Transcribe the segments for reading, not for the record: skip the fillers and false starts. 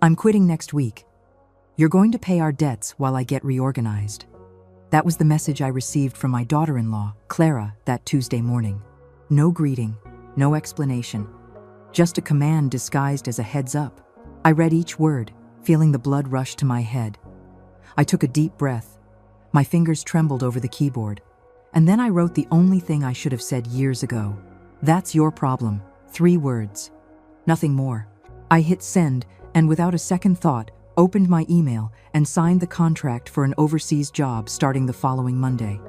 I'm quitting next week. You're going to pay our debts while I get reorganized. That was the message I received from my daughter-in-law, Clara, that Tuesday morning. No greeting, no explanation, just a command disguised as a heads up. I read each word, feeling the blood rush to my head. I took a deep breath. My fingers trembled over the keyboard. And then I wrote the only thing I should have said years ago. That's your problem. 3 words. Nothing more. I hit send, and without a second thought, opened my email and signed the contract for an overseas job starting the following Monday.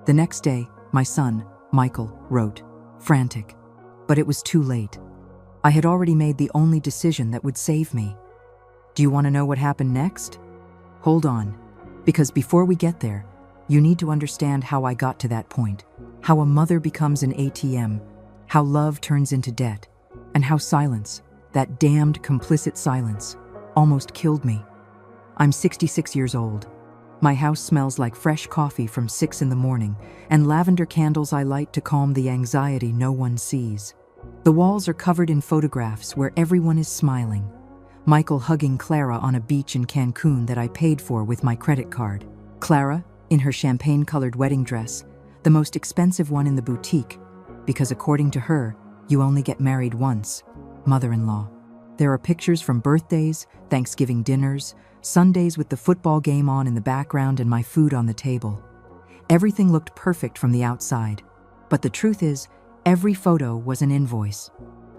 The next day, my son, Michael, wrote, frantic. But it was too late. I had already made the only decision that would save me. Do you want to know what happened next? Hold on, because before we get there, you need to understand how I got to that point, how a mother becomes an ATM, how love turns into debt, and how silence, that damned complicit silence, almost killed me. I'm 66 years old. My house smells like fresh coffee from 6 in the morning and lavender candles I light to calm the anxiety no one sees. The walls are covered in photographs where everyone is smiling. Michael hugging Clara on a beach in Cancun that I paid for with my credit card. Clara, in her champagne-colored wedding dress, the most expensive one in the boutique, because according to her, you only get married once. Mother-in-law. There are pictures from birthdays, Thanksgiving dinners, Sundays with the football game on in the background and my food on the table. Everything looked perfect from the outside, but the truth is, every photo was an invoice.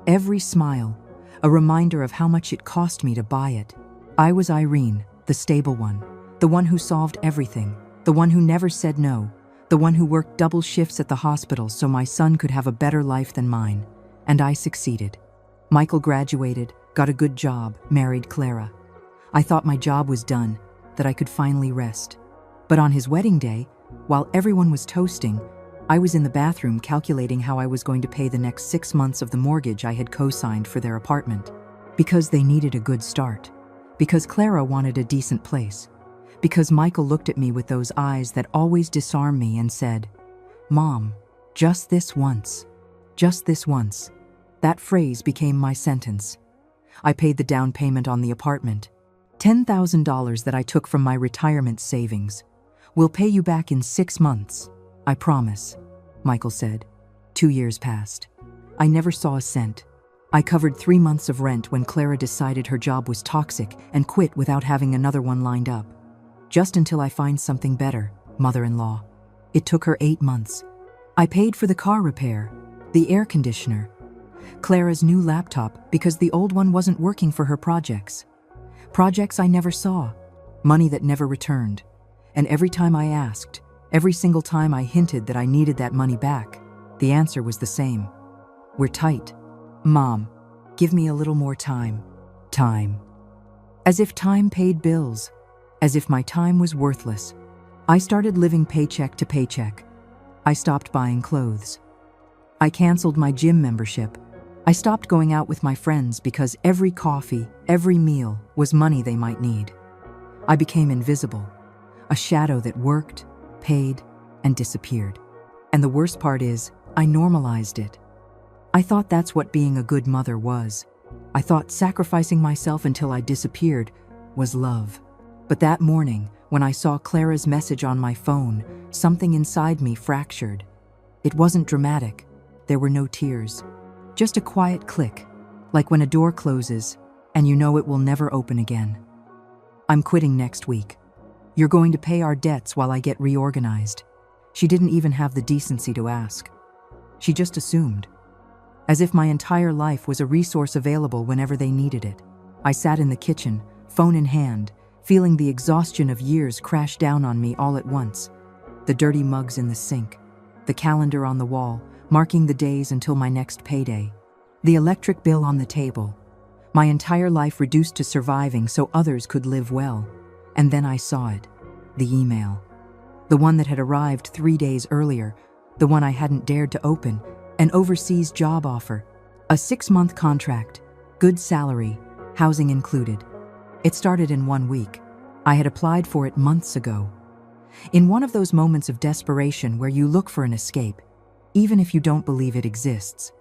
Every smile, a reminder of how much it cost me to buy it. I was Irene, the stable one, the one who solved everything, the one who never said no, the one who worked double shifts at the hospital so my son could have a better life than mine. And I succeeded. Michael graduated, got a good job, married Clara. I thought my job was done, that I could finally rest. But on his wedding day, while everyone was toasting, I was in the bathroom calculating how I was going to pay the next 6 months of the mortgage I had co-signed for their apartment. Because they needed a good start. Because Clara wanted a decent place. Because Michael looked at me with those eyes that always disarm me and said, "Mom, just this once. Just this once." That phrase became my sentence. I paid the down payment on the apartment. $10,000 that I took from my retirement savings. "We'll pay you back in 6 months. I promise," Michael said. 2 years passed. I never saw a cent. I covered 3 months of rent when Clara decided her job was toxic and quit without having another one lined up. Just until I find something better, mother-in-law. It took her 8 months. I paid for the car repair, the air conditioner, Clara's new laptop because the old one wasn't working for her projects. Projects I never saw, money that never returned. And every time I asked, every single time I hinted that I needed that money back, the answer was the same. "We're tight. Mom, give me a little more time." Time. As if time paid bills. As if my time was worthless. I started living paycheck to paycheck. I stopped buying clothes. I canceled my gym membership. I stopped going out with my friends because every coffee, every meal was money they might need. I became invisible, a shadow that worked, paid, and disappeared. And the worst part is, I normalized it. I thought that's what being a good mother was. I thought sacrificing myself until I disappeared was love. But that morning, when I saw Clara's message on my phone, something inside me fractured. It wasn't dramatic. There were no tears. Just a quiet click, like when a door closes and you know it will never open again. "I'm quitting next week. You're going to pay our debts while I get reorganized." She didn't even have the decency to ask. She just assumed. As if my entire life was a resource available whenever they needed it. I sat in the kitchen, phone in hand, feeling the exhaustion of years crash down on me all at once. The dirty mugs in the sink, the calendar on the wall, marking the days until my next payday, the electric bill on the table, my entire life reduced to surviving so others could live well. And then I saw it, the email. The one that had arrived 3 days earlier, the one I hadn't dared to open, an overseas job offer, a 6-month contract, good salary, housing included. It started in 1 week. I had applied for it months ago. In one of those moments of desperation where you look for an escape, even if you don't believe it exists.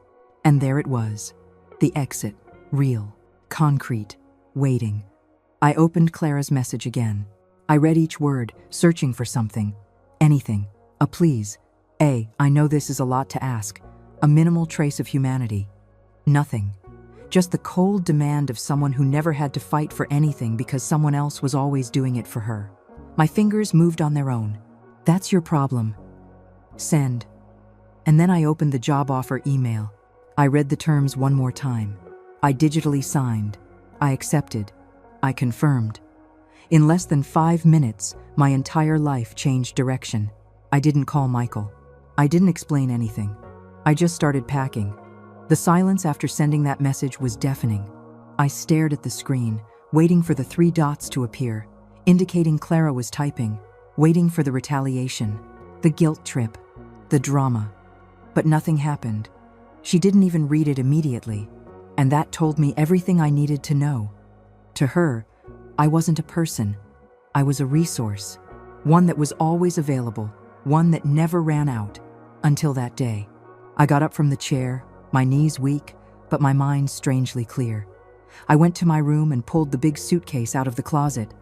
And there it was, the exit, real, concrete, waiting. I opened Clara's message again. I read each word, searching for something. Anything. A please. I know this is a lot to ask. A minimal trace of humanity. Nothing. Just the cold demand of someone who never had to fight for anything because someone else was always doing it for her. My fingers moved on their own. That's your problem. Send. And then I opened the job offer email. I read the terms one more time. I digitally signed. I accepted. I confirmed. In less than 5 minutes, my entire life changed direction. I didn't call Michael. I didn't explain anything. I just started packing. The silence after sending that message was deafening. I stared at the screen, waiting for the 3 dots to appear, indicating Clara was typing, waiting for the retaliation, the guilt trip, the drama. But nothing happened. She didn't even read it immediately, and that told me everything I needed to know. To her, I wasn't a person. I was a resource, one that was always available, one that never ran out, until that day. I got up from the chair, my knees weak, but my mind strangely clear. I went to my room and pulled the big suitcase out of the closet,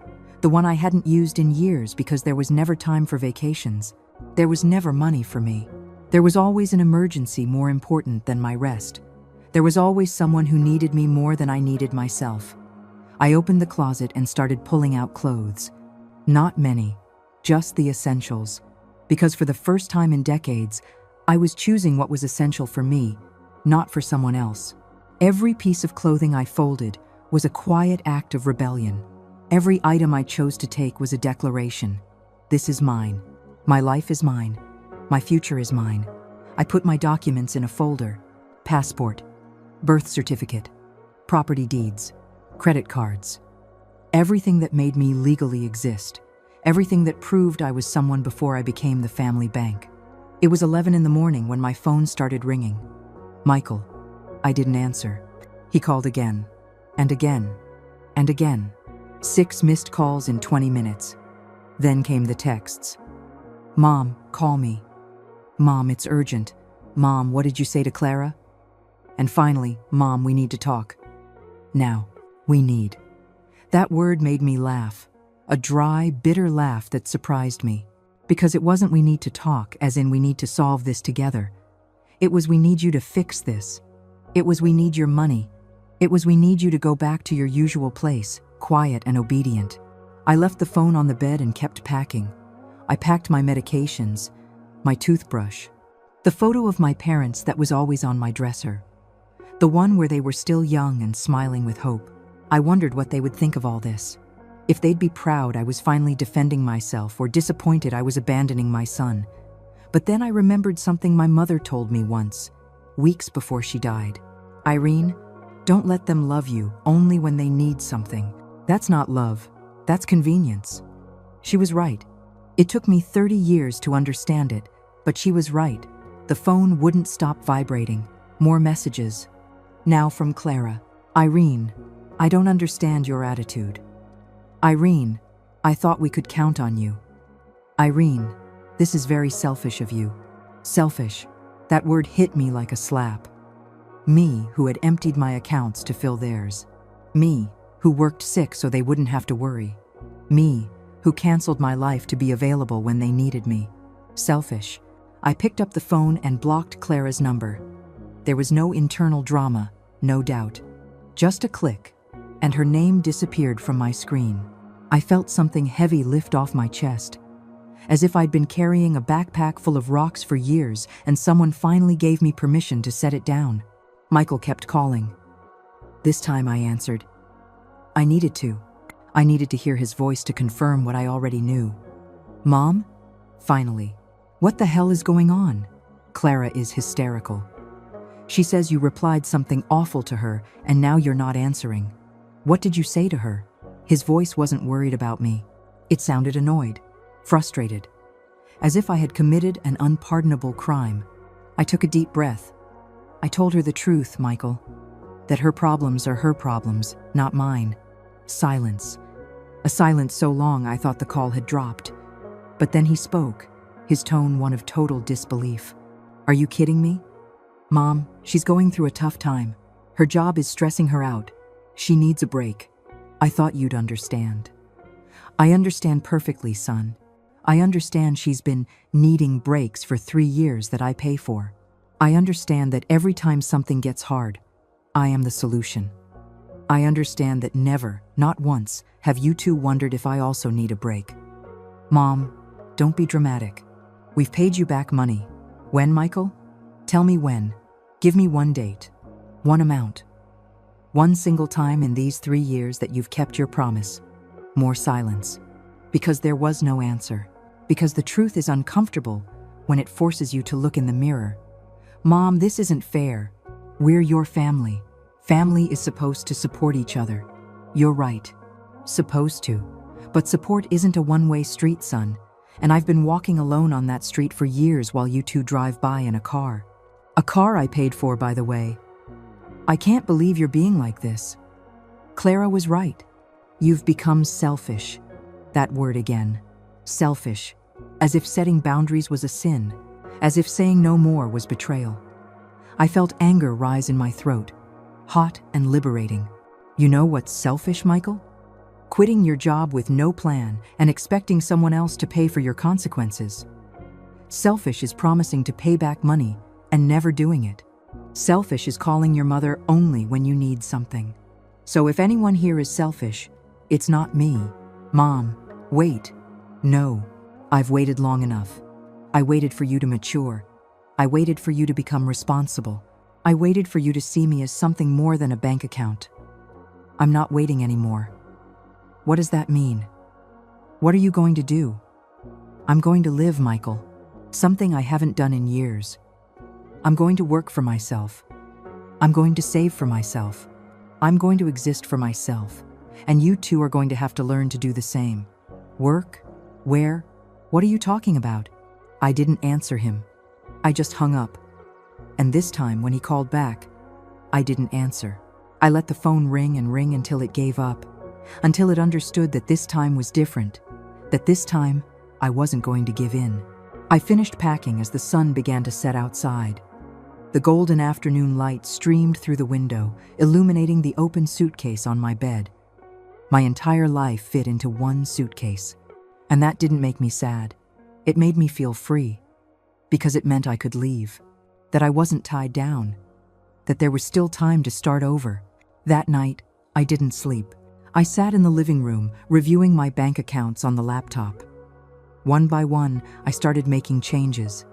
the one I hadn't used in years because there was never time for vacations. There was never money for me. There was always an emergency more important than my rest. There was always someone who needed me more than I needed myself. I opened the closet and started pulling out clothes. Not many, just the essentials. Because for the first time in decades, I was choosing what was essential for me, not for someone else. Every piece of clothing I folded was a quiet act of rebellion. Every item I chose to take was a declaration. This is mine. My life is mine. My future is mine. I put my documents in a folder. Passport, birth certificate, property deeds, credit cards. Everything that made me legally exist. Everything that proved I was someone before I became the family bank. It was 11 in the morning when my phone started ringing. Michael. I didn't answer. He called again, and again, and again. 6 missed calls in 20 minutes. Then came the texts. Mom, call me. Mom, it's urgent. Mom, what did you say to Clara? And finally, Mom, we need to talk. Now, we need. That word made me laugh. A dry, bitter laugh that surprised me. Because it wasn't we need to talk, as in we need to solve this together. It was we need you to fix this. It was we need your money. It was we need you to go back to your usual place, quiet and obedient. I left the phone on the bed and kept packing. I packed my medications, my toothbrush, the photo of my parents that was always on my dresser, the one where they were still young and smiling with hope. I wondered what they would think of all this. If they'd be proud I was finally defending myself or disappointed I was abandoning my son. But then I remembered something my mother told me once, weeks before she died. Irene, don't let them love you only when they need something. That's not love, that's convenience. She was right. It took me 30 years to understand it, but she was right. The phone wouldn't stop vibrating. More messages. Now from Clara. Irene, I don't understand your attitude. Irene, I thought we could count on you. Irene, this is very selfish of you. Selfish. That word hit me like a slap. Me, who had emptied my accounts to fill theirs. Me, who worked sick so they wouldn't have to worry. Me, who canceled my life to be available when they needed me. Selfish. I picked up the phone and blocked Clara's number. There was no internal drama, no doubt. Just a click, and her name disappeared from my screen. I felt something heavy lift off my chest, as if I'd been carrying a backpack full of rocks for years and someone finally gave me permission to set it down. Michael kept calling. This time I answered. I needed to. I needed to hear his voice to confirm what I already knew. Mom? Finally. What the hell is going on? Clara is hysterical. She says you replied something awful to her and now you're not answering. What did you say to her? His voice wasn't worried about me. It sounded annoyed, frustrated, as if I had committed an unpardonable crime. I took a deep breath. I told her the truth, Michael, that her problems are her problems, not mine. Silence. A silence so long I thought the call had dropped. But then he spoke, his tone one of total disbelief. Are you kidding me? Mom, she's going through a tough time. Her job is stressing her out. She needs a break. I thought you'd understand. I understand perfectly, son. I understand she's been needing breaks for 3 years that I pay for. I understand that every time something gets hard, I am the solution. I understand that never, not once, have you two wondered if I also need a break. Mom, don't be dramatic. We've paid you back money. When, Michael? Tell me when. Give me one date. One amount. One single time in these 3 years that you've kept your promise. More silence. Because there was no answer. Because the truth is uncomfortable when it forces you to look in the mirror. Mom, this isn't fair. We're your family. Family is supposed to support each other. You're right. Supposed to. But support isn't a one-way street, son. And I've been walking alone on that street for years while you two drive by in a car. A car I paid for, by the way. I can't believe you're being like this. Clara was right. You've become selfish. That word again. Selfish. As if setting boundaries was a sin. As if saying no more was betrayal. I felt anger rise in my throat. Hot and liberating. You know what's selfish, Michael? Quitting your job with no plan and expecting someone else to pay for your consequences. Selfish is promising to pay back money and never doing it. Selfish is calling your mother only when you need something. So if anyone here is selfish, it's not me. Mom, wait. No, I've waited long enough. I waited for you to mature. I waited for you to become responsible. I waited for you to see me as something more than a bank account. I'm not waiting anymore. What does that mean? What are you going to do? I'm going to live, Michael. Something I haven't done in years. I'm going to work for myself. I'm going to save for myself. I'm going to exist for myself. And you two are going to have to learn to do the same. Work? Where? What are you talking about? I didn't answer him. I just hung up. And this time, when he called back, I didn't answer. I let the phone ring and ring until it gave up, until it understood that this time was different, that this time I wasn't going to give in. I finished packing as the sun began to set outside. The golden afternoon light streamed through the window, illuminating the open suitcase on my bed. My entire life fit into one suitcase. And that didn't make me sad. It made me feel free, because it meant I could leave. That I wasn't tied down, that there was still time to start over. That night, I didn't sleep. I sat in the living room, reviewing my bank accounts on the laptop. One by one, I started making changes.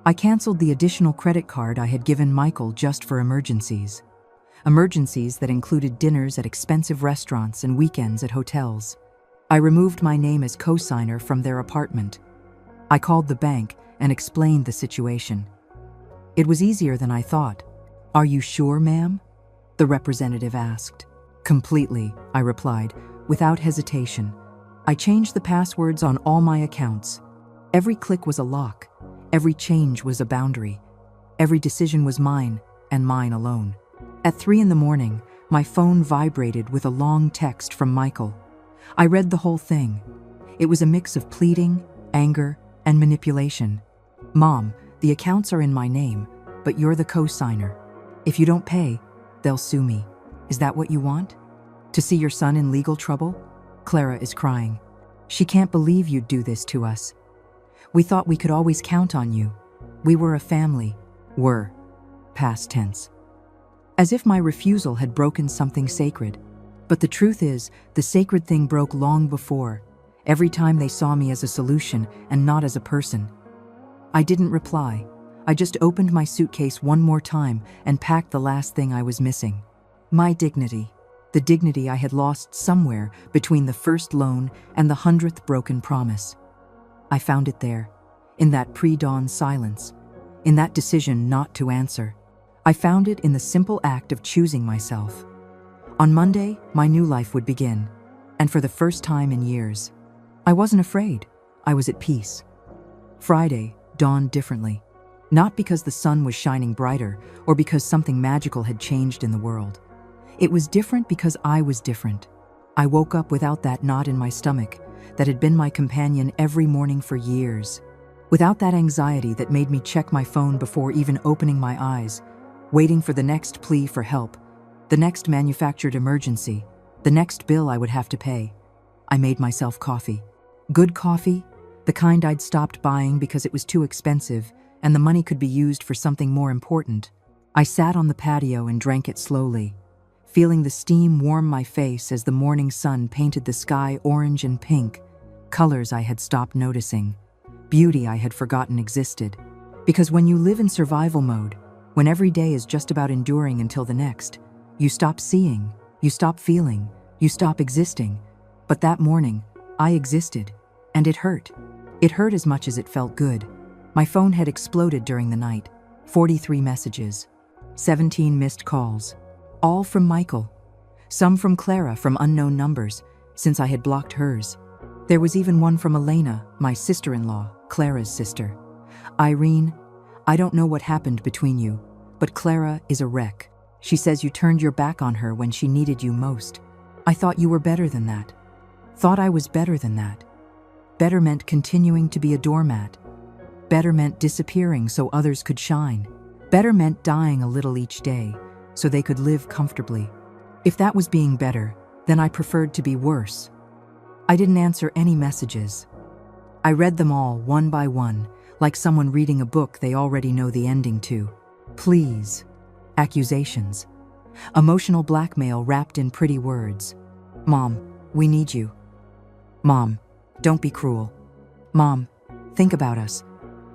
I canceled the additional credit card I had given Michael just for emergencies. Emergencies that included dinners at expensive restaurants and weekends at hotels. I removed my name as co-signer from their apartment. I called the bank and explained the situation. It was easier than I thought. Are you sure, ma'am? The representative asked. Completely, I replied, without hesitation. I changed the passwords on all my accounts. Every click was a lock. Every change was a boundary. Every decision was mine, and mine alone. At 3 a.m, my phone vibrated with a long text from Michael. I read the whole thing. It was a mix of pleading, anger, and manipulation. Mom, the accounts are in my name, but you're the co-signer. If you don't pay, they'll sue me. Is that what you want? To see your son in legal trouble? Clara is crying. She can't believe you'd do this to us. We thought we could always count on you. We were a family. Were. Past tense. As if my refusal had broken something sacred. But the truth is, the sacred thing broke long before, every time they saw me as a solution and not as a person. I didn't reply. I just opened my suitcase one more time and packed the last thing I was missing. My dignity. The dignity I had lost somewhere between the first loan and the 100th broken promise. I found it there, in that pre-dawn silence, in that decision not to answer. I found it in the simple act of choosing myself. On Monday, my new life would begin, and for the first time in years. I wasn't afraid. I was at peace. Friday dawned differently, not because the sun was shining brighter or because something magical had changed in the world. It was different because I was different. I woke up without that knot in my stomach that had been my companion every morning for years, without that anxiety that made me check my phone before even opening my eyes, waiting for the next plea for help, the next manufactured emergency, The next bill I would have to pay. I made myself coffee. Good coffee, the kind I'd stopped buying because it was too expensive and the money could be used for something more important. I sat on the patio and drank it slowly, feeling the steam warm my face as the morning sun painted the sky orange and pink, colors I had stopped noticing, beauty I had forgotten existed. Because when you live in survival mode, when every day is just about enduring until the next, you stop seeing, you stop feeling, you stop existing. But that morning, I existed, and it hurt. It hurt as much as it felt good. My phone had exploded during the night. 43 messages, 17 missed calls, all from Michael. Some from Clara from unknown numbers, since I had blocked hers. There was even one from Elena, my sister-in-law, Clara's sister. Irene, I don't know what happened between you, but Clara is a wreck. She says you turned your back on her when she needed you most. I thought you were better than that. Thought I was better than that. Better meant continuing to be a doormat. Better meant disappearing so others could shine. Better meant dying a little each day so they could live comfortably. If that was being better, then I preferred to be worse. I didn't answer any messages. I read them all one by one, like someone reading a book they already know the ending to. Please. Accusations. Emotional blackmail wrapped in pretty words. Mom, we need you. Mom, don't be cruel. Mom, think about us.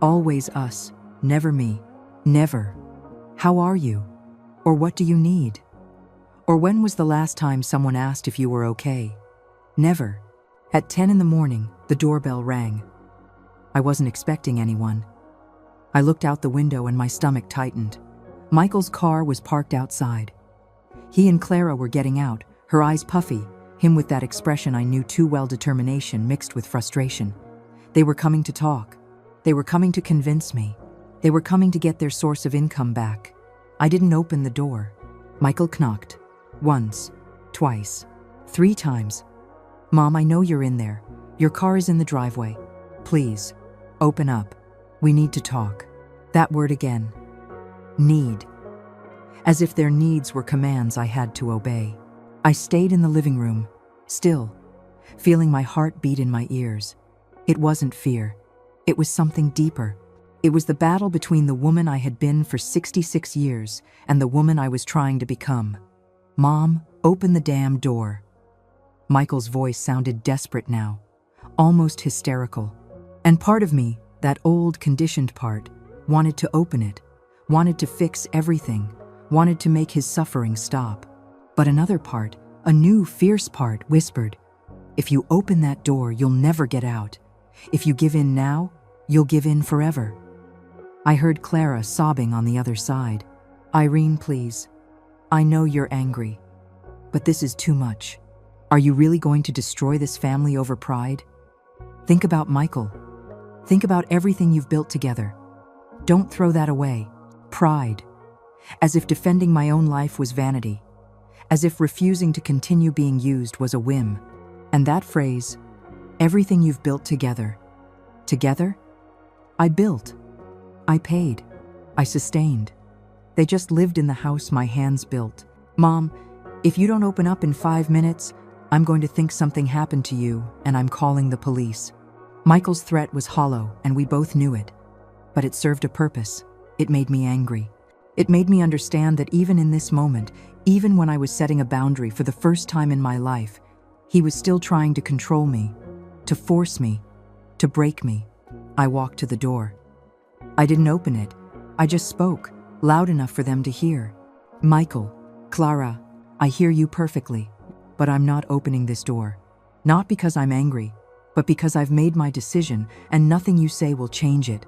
Always us, never me. Never. How are you? Or what do you need? Or when was the last time someone asked if you were okay? Never. At 10 in the morning, the doorbell rang. I wasn't expecting anyone. I looked out the window and my stomach tightened. Michael's car was parked outside. He and Clara were getting out, her eyes puffy, him with that expression I knew too well, determination mixed with frustration. They were coming to talk. They were coming to convince me. They were coming to get their source of income back. I didn't open the door. Michael knocked. Once, twice, 3 times. Mom, I know you're in there. Your car is in the driveway. Please, open up. We need to talk. That word again. Need. As if their needs were commands I had to obey. I stayed in the living room, still, feeling my heart beat in my ears. It wasn't fear. It was something deeper. It was the battle between the woman I had been for 66 years and the woman I was trying to become. Mom, open the damn door. Michael's voice sounded desperate now, almost hysterical. And part of me, that old conditioned part, wanted to open it, wanted to fix everything, wanted to make his suffering stop. But another part, a new fierce part, whispered, if you open that door, you'll never get out. If you give in now, you'll give in forever. I heard Clara sobbing on the other side. Irene, please. I know you're angry, but this is too much. Are you really going to destroy this family over pride? Think about Michael. Think about everything you've built together. Don't throw that away. Pride. As if defending my own life was vanity. As if refusing to continue being used was a whim. And that phrase, everything you've built together. Together? I built. I paid. I sustained. They just lived in the house my hands built. Mom, if you don't open up in 5 minutes, I'm going to think something happened to you, and I'm calling the police. Michael's threat was hollow, and we both knew it. But it served a purpose. It made me angry. It made me understand that even in this moment, even when I was setting a boundary for the first time in my life, he was still trying to control me, to force me, to break me. I walked to the door. I didn't open it. I just spoke, loud enough for them to hear. Michael, Clara, I hear you perfectly, but I'm not opening this door. Not because I'm angry, but because I've made my decision and nothing you say will change it.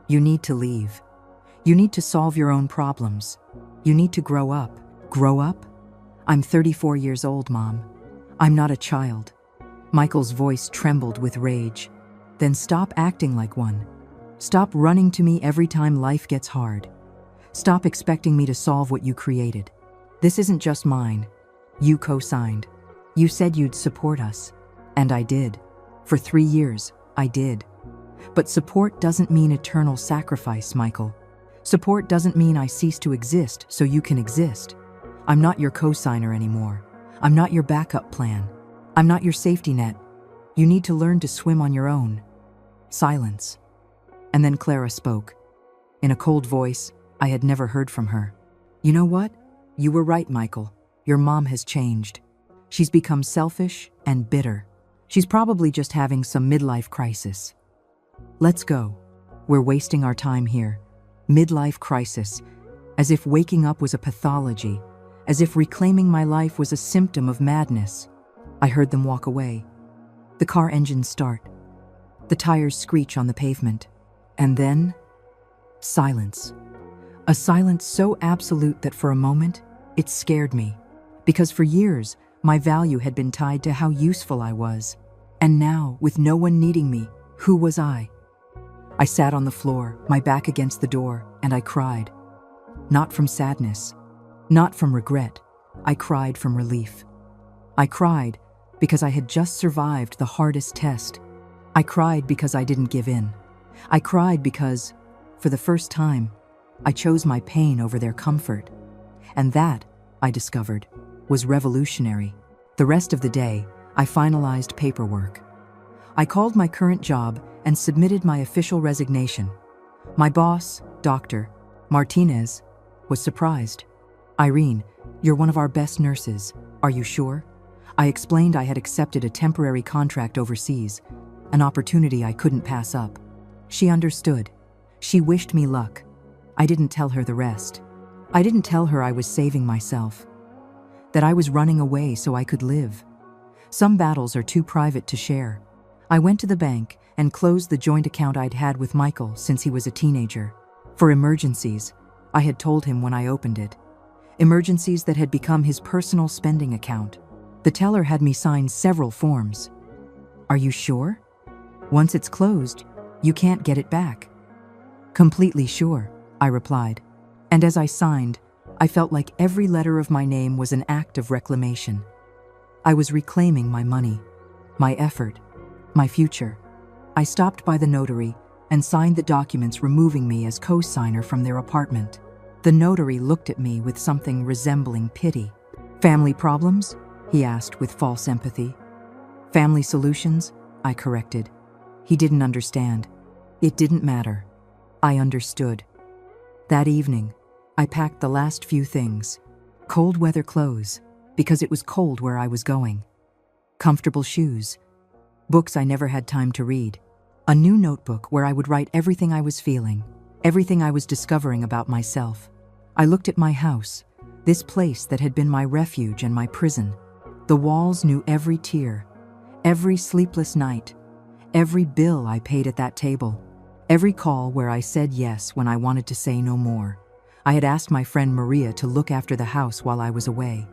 You need to leave. You need to solve your own problems. You need to grow up. Grow up? I'm 34 years old, Mom. I'm not a child. Michael's voice trembled with rage. Then stop acting like one. Stop running to me every time life gets hard. Stop expecting me to solve what you created. This isn't just mine. You co-signed. You said you'd support us. And I did. For 3 years, I did. But support doesn't mean eternal sacrifice, Michael. Support doesn't mean I cease to exist so you can exist. I'm not your co-signer anymore. I'm not your backup plan. I'm not your safety net. You need to learn to swim on your own. Silence. And then Clara spoke. In a cold voice I had never heard from her. You know what? You were right, Michael. Your mom has changed. She's become selfish and bitter. She's probably just having some midlife crisis. Let's go. We're wasting our time here. Midlife crisis. As if waking up was a pathology. As if reclaiming my life was a symptom of madness. I heard them walk away. The car engines start. The tires screech on the pavement. And then, silence. A silence so absolute that for a moment, it scared me. Because for years, my value had been tied to how useful I was. And now, with no one needing me, who was I? I sat on the floor, my back against the door, and I cried. Not from sadness, not from regret. I cried from relief. I cried because I had just survived the hardest test. I cried because I didn't give in. I cried because, for the first time, I chose my pain over their comfort. And that, I discovered, was revolutionary. The rest of the day, I finalized paperwork. I called my current job and submitted my official resignation. My boss, Dr. Martinez, was surprised. Irene, you're one of our best nurses. Are you sure? I explained I had accepted a temporary contract overseas, an opportunity I couldn't pass up. She understood. She wished me luck. I didn't tell her the rest. I didn't tell her I was saving myself, that I was running away so I could live. Some battles are too private to share. I went to the bank and closed the joint account I'd had with Michael since he was a teenager. For emergencies, I had told him when I opened it. Emergencies that had become his personal spending account. The teller had me sign several forms. Are you sure? Once it's closed, you can't get it back. Completely sure, I replied. And as I signed, I felt like every letter of my name was an act of reclamation. I was reclaiming my money, my effort, my future. I stopped by the notary and signed the documents removing me as co-signer from their apartment. The notary looked at me with something resembling pity. Family problems? He asked with false empathy. Family solutions? I corrected. He didn't understand. It didn't matter. I understood. That evening, I packed the last few things. Cold weather clothes, because it was cold where I was going. Comfortable shoes. Books I never had time to read. A new notebook where I would write everything I was feeling, everything I was discovering about myself. I looked at my house, this place that had been my refuge and my prison. The walls knew every tear, every sleepless night, every bill I paid at that table, every call where I said yes when I wanted to say no more. I had asked my friend Maria to look after the house while I was away.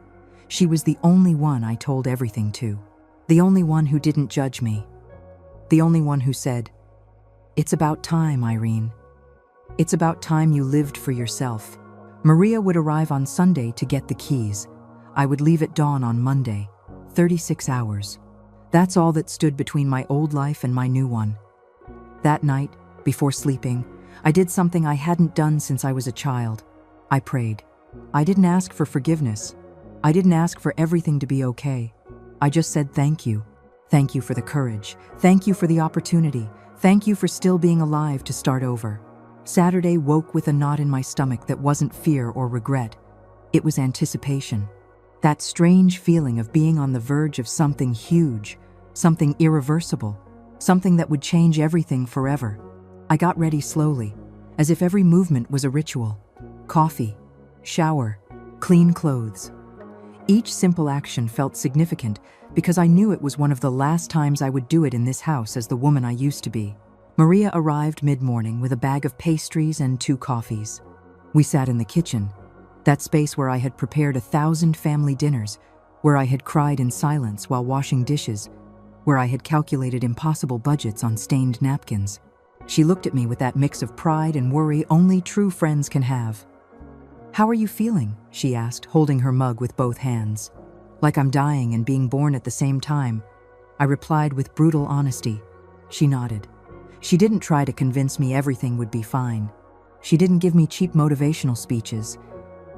She was the only one I told everything to, the only one who didn't judge me, the only one who said, "It's about time, Irene. It's about time you lived for yourself." Maria would arrive on Sunday to get the keys. I would leave at dawn on Monday, 36 hours. That's all that stood between my old life and my new one. That night, before sleeping, I did something I hadn't done since I was a child. I prayed. I didn't ask for forgiveness. I didn't ask for everything to be okay. I just said thank you. Thank you for the courage. Thank you for the opportunity. Thank you for still being alive to start over. Saturday woke with a knot in my stomach that wasn't fear or regret. It was anticipation. That strange feeling of being on the verge of something huge, something irreversible, something that would change everything forever. I got ready slowly, as if every movement was a ritual. Coffee, shower, clean clothes. Each simple action felt significant because I knew it was one of the last times I would do it in this house as the woman I used to be. Maria arrived mid-morning with a bag of pastries and 2 coffees. We sat in the kitchen, that space where I had prepared 1,000 family dinners, where I had cried in silence while washing dishes, where I had calculated impossible budgets on stained napkins. She looked at me with that mix of pride and worry only true friends can have. "How are you feeling?" she asked, holding her mug with both hands. "Like I'm dying and being born at the same time," I replied with brutal honesty. She nodded. She didn't try to convince me everything would be fine. She didn't give me cheap motivational speeches.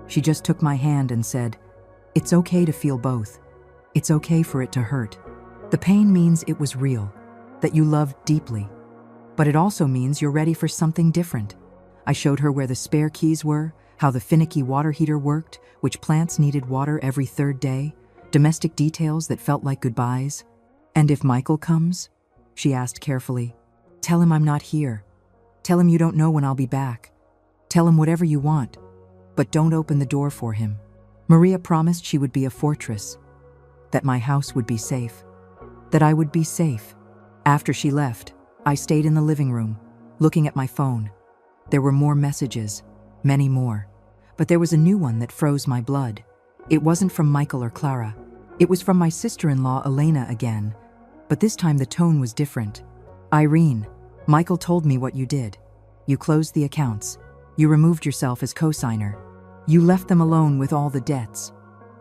She just took my hand and said, "It's okay to feel both. It's okay for it to hurt. The pain means it was real, that you loved deeply. But it also means you're ready for something different. I showed her where the spare keys were, how the finicky water heater worked, which plants needed water every third day, domestic details that felt like goodbyes. "And if Michael comes?" she asked carefully. "Tell him I'm not here. Tell him you don't know when I'll be back. Tell him whatever you want, but don't open the door for him." Maria promised she would be a fortress, that my house would be safe, that I would be safe. After she left, I stayed in the living room, looking at my phone. There were more messages, many more, but there was a new one that froze my blood. It wasn't from Michael or Clara. It was from my sister-in-law Elena again, but this time the tone was different. "Irene, Michael told me what you did. You closed the accounts. You removed yourself as co-signer. You left them alone with all the debts.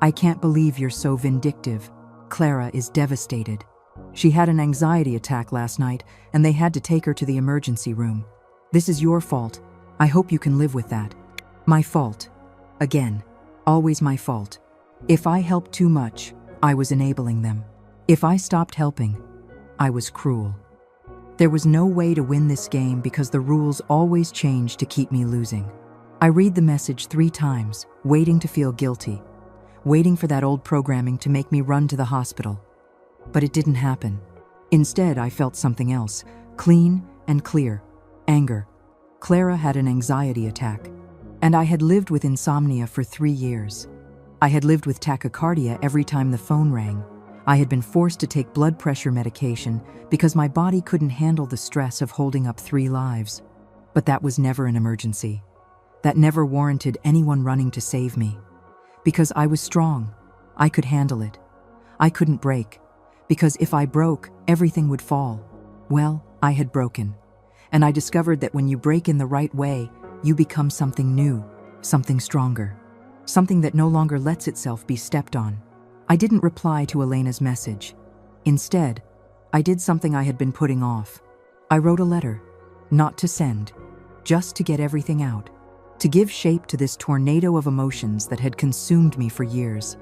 I can't believe you're so vindictive. Clara is devastated. She had an anxiety attack last night, and they had to take her to the emergency room. This is your fault. I hope you can live with that." My fault. Again, always my fault. If I helped too much, I was enabling them. If I stopped helping, I was cruel. There was no way to win this game because the rules always change to keep me losing. I read the message 3 times, waiting to feel guilty, waiting for that old programming to make me run to the hospital. But it didn't happen. Instead, I felt something else, clean and clear: anger. Clara had an anxiety attack, and I had lived with insomnia for 3 years. I had lived with tachycardia every time the phone rang. I had been forced to take blood pressure medication because my body couldn't handle the stress of holding up 3 lives. But that was never an emergency. That never warranted anyone running to save me. Because I was strong, I could handle it. I couldn't break, because if I broke, everything would fall. Well, I had broken. And I discovered that when you break in the right way, you become something new, something stronger, something that no longer lets itself be stepped on. I didn't reply to Elena's message. Instead, I did something I had been putting off. I wrote a letter, not to send, just to get everything out, to give shape to this tornado of emotions that had consumed me for years.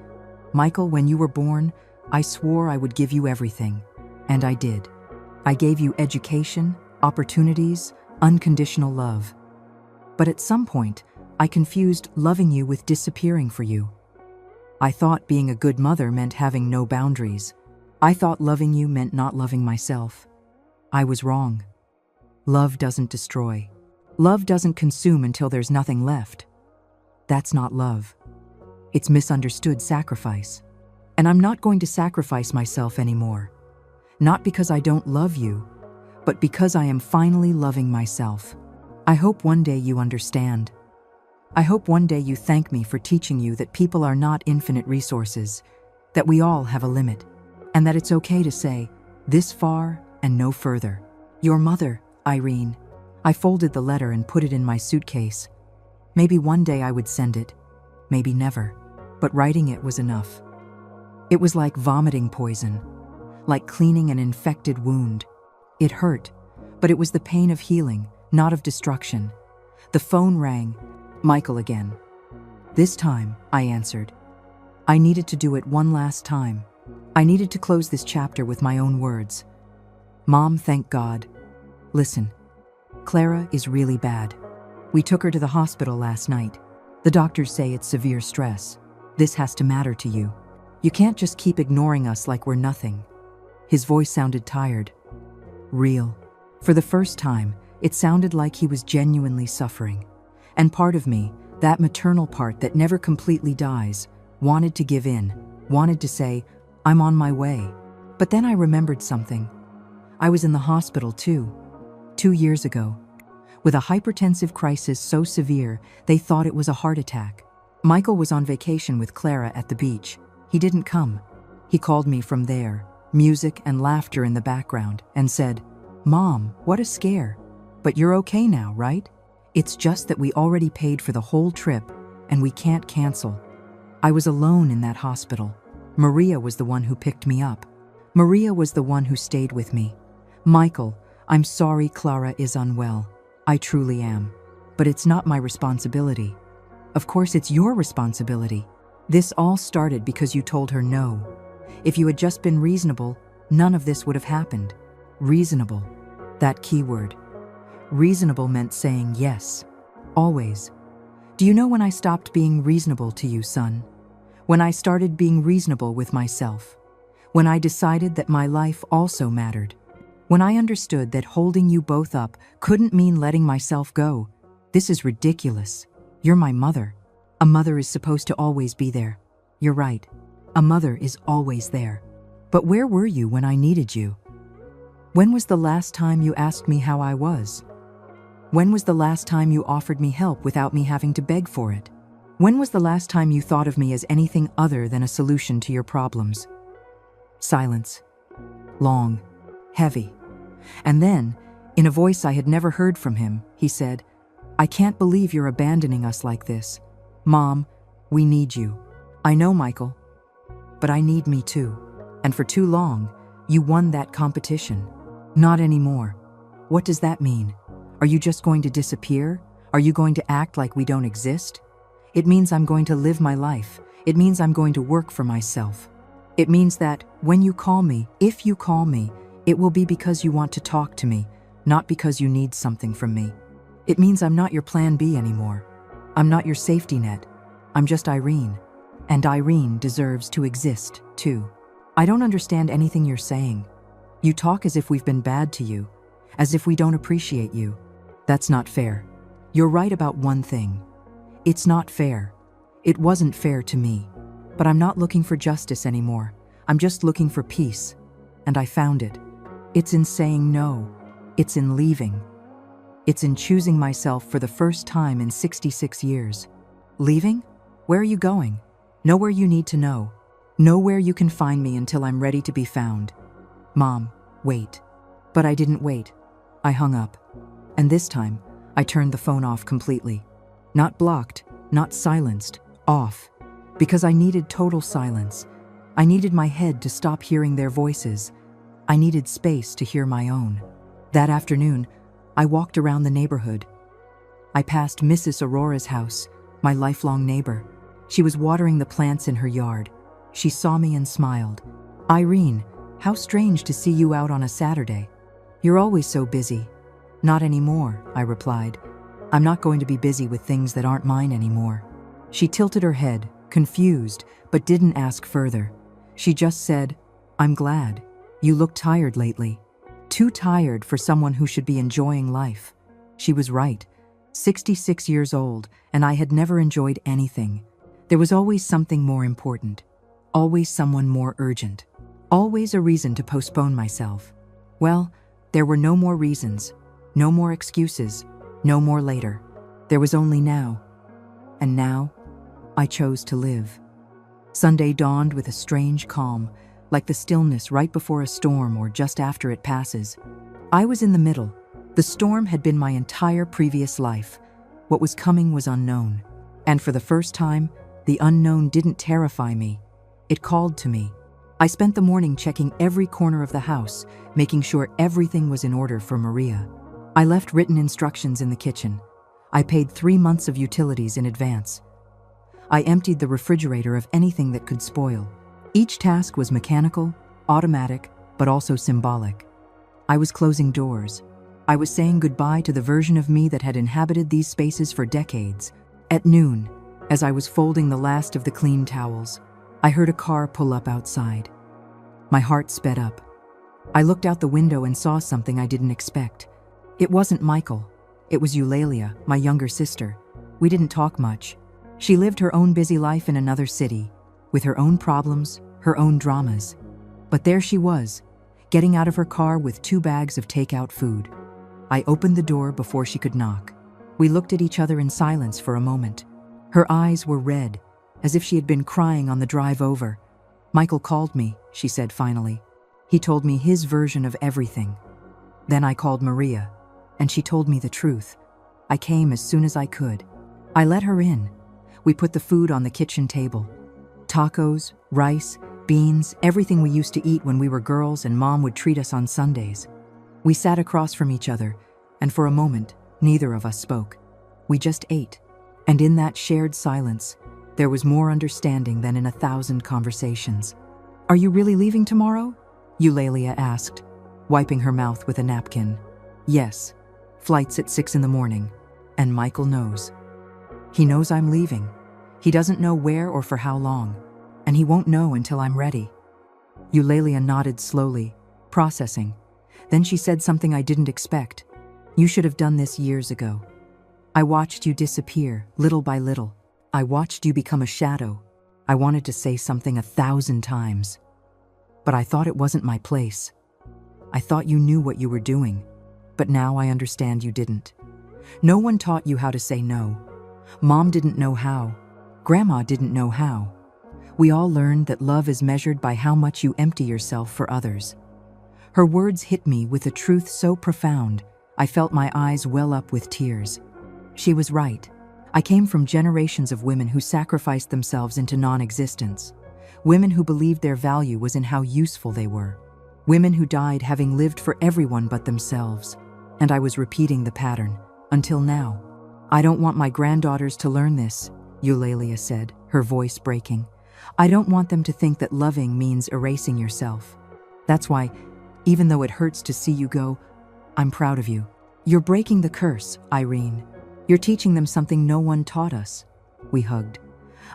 "Michael, when you were born, I swore I would give you everything, and I did. I gave you education, opportunities, unconditional love. But at some point, I confused loving you with disappearing for you. I thought being a good mother meant having no boundaries. I thought loving you meant not loving myself. I was wrong. Love doesn't destroy. Love doesn't consume until there's nothing left. That's not love. It's misunderstood sacrifice. And I'm not going to sacrifice myself anymore. Not because I don't love you, but because I am finally loving myself. I hope one day you understand. I hope one day you thank me for teaching you that people are not infinite resources, that we all have a limit, and that it's okay to say, this far and no further. Your mother, Irene." I folded the letter and put it in my suitcase. Maybe one day I would send it, maybe never, but writing it was enough. It was like vomiting poison, like cleaning an infected wound. It hurt, but it was the pain of healing, not of destruction. The phone rang. Michael again. This time, I answered. I needed to do it one last time. I needed to close this chapter with my own words. "Mom, thank God. Listen, Clara is really bad. We took her to the hospital last night. The doctors say it's severe stress. This has to matter to you. You can't just keep ignoring us like we're nothing." His voice sounded tired. Real. For the first time, it sounded like he was genuinely suffering. And part of me, that maternal part that never completely dies, wanted to give in, wanted to say, "I'm on my way." But then I remembered something. I was in the hospital too, 2 years ago, with a hypertensive crisis so severe they thought it was a heart attack. Michael was on vacation with Clara at the beach. He didn't come. He called me from there, music and laughter in the background, and said, "Mom, what a scare. But you're okay now, right? It's just that we already paid for the whole trip, and we can't cancel." I was alone in that hospital. Maria was the one who picked me up. Maria was the one who stayed with me. "Michael, I'm sorry Clara is unwell. I truly am. But it's not my responsibility." "Of course it's your responsibility. This all started because you told her no. If you had just been reasonable, none of this would have happened. Reasonable. That keyword. Reasonable meant saying yes. Always. Do you know when I stopped being reasonable to you, son? When I started being reasonable with myself. When I decided that my life also mattered. When I understood that holding you both up couldn't mean letting myself go. This is ridiculous. You're my mother. A mother is supposed to always be there. You're right. A mother is always there. But where were you when I needed you? When was the last time you asked me how I was? When was the last time you offered me help without me having to beg for it? When was the last time you thought of me as anything other than a solution to your problems? Silence. Long. Heavy. And then, in a voice I had never heard from him, he said, "I can't believe you're abandoning us like this. Mom, we need you. I know, Michael. But I need me too. And for too long, you won that competition. Not anymore. What does that mean? Are you just going to disappear? Are you going to act like we don't exist? It means I'm going to live my life. It means I'm going to work for myself. It means that when you call me, if you call me, it will be because you want to talk to me, not because you need something from me. It means I'm not your plan B anymore. I'm not your safety net. I'm just Irene. And Irene deserves to exist, too. I don't understand anything you're saying. You talk as if we've been bad to you, as if we don't appreciate you. That's not fair. You're right about one thing. It's not fair. It wasn't fair to me. But I'm not looking for justice anymore. I'm just looking for peace. And I found it. It's in saying no. It's in leaving. It's in choosing myself for the first time in 66 years. Leaving? Where are you going? Nowhere you need to know. Nowhere you can find me until I'm ready to be found. Mom, wait. But I didn't wait. I hung up. And this time, I turned the phone off completely. Not blocked, not silenced, off. Because I needed total silence. I needed my head to stop hearing their voices. I needed space to hear my own. That afternoon, I walked around the neighborhood. I passed Mrs. Aurora's house, my lifelong neighbor. She was watering the plants in her yard. She saw me and smiled. "Irene, how strange to see you out on a Saturday. You're always so busy." "Not anymore," I replied. "I'm not going to be busy with things that aren't mine anymore." She tilted her head, confused, but didn't ask further. She just said, "I'm glad. You look tired lately." Too tired for someone who should be enjoying life. She was right. 66 years old, and I had never enjoyed anything. There was always something more important. Always someone more urgent. Always a reason to postpone myself. Well, there were no more reasons, no more excuses, no more later. There was only now. And now, I chose to live. Sunday dawned with a strange calm, like the stillness right before a storm or just after it passes. I was in the middle. The storm had been my entire previous life. What was coming was unknown. And for the first time, the unknown didn't terrify me. It called to me. I spent the morning checking every corner of the house, making sure everything was in order for Maria. I left written instructions in the kitchen. I paid 3 months of utilities in advance. I emptied the refrigerator of anything that could spoil. Each task was mechanical, automatic, but also symbolic. I was closing doors. I was saying goodbye to the version of me that had inhabited these spaces for decades. At noon, as I was folding the last of the clean towels, I heard a car pull up outside. My heart sped up. I looked out the window and saw something I didn't expect. It wasn't Michael. It was Eulalia, my younger sister. We didn't talk much. She lived her own busy life in another city, with her own problems, her own dramas. But there she was, getting out of her car with 2 bags of takeout food. I opened the door before she could knock. We looked at each other in silence for a moment. Her eyes were red, as if she had been crying on the drive over. "Michael called me," she said finally. "He told me his version of everything." Then I called Maria, and she told me the truth. I came as soon as I could. I let her in. We put the food on the kitchen table. Tacos, rice, beans, everything we used to eat when we were girls and Mom would treat us on Sundays. We sat across from each other, and for a moment, neither of us spoke. We just ate. And in that shared silence, there was more understanding than in 1,000 conversations. Are you really leaving tomorrow? Eulalia asked, wiping her mouth with a napkin. Yes. Flight's at 6 in the morning. And Michael knows. He knows I'm leaving. He doesn't know where or for how long. And he won't know until I'm ready. Eulalia nodded slowly, processing. Then she said something I didn't expect. You should have done this years ago. I watched you disappear, little by little. I watched you become a shadow. I wanted to say something 1,000 times. But I thought it wasn't my place. I thought you knew what you were doing. But now I understand you didn't. No one taught you how to say no. Mom didn't know how. Grandma didn't know how. We all learned that love is measured by how much you empty yourself for others. Her words hit me with a truth so profound, I felt my eyes well up with tears. She was right. I came from generations of women who sacrificed themselves into non-existence. Women who believed their value was in how useful they were. Women who died having lived for everyone but themselves. And I was repeating the pattern, until now. I don't want my granddaughters to learn this, Eulalia said, her voice breaking. I don't want them to think that loving means erasing yourself. That's why, even though it hurts to see you go, I'm proud of you. You're breaking the curse, Irene. You're teaching them something no one taught us. We hugged.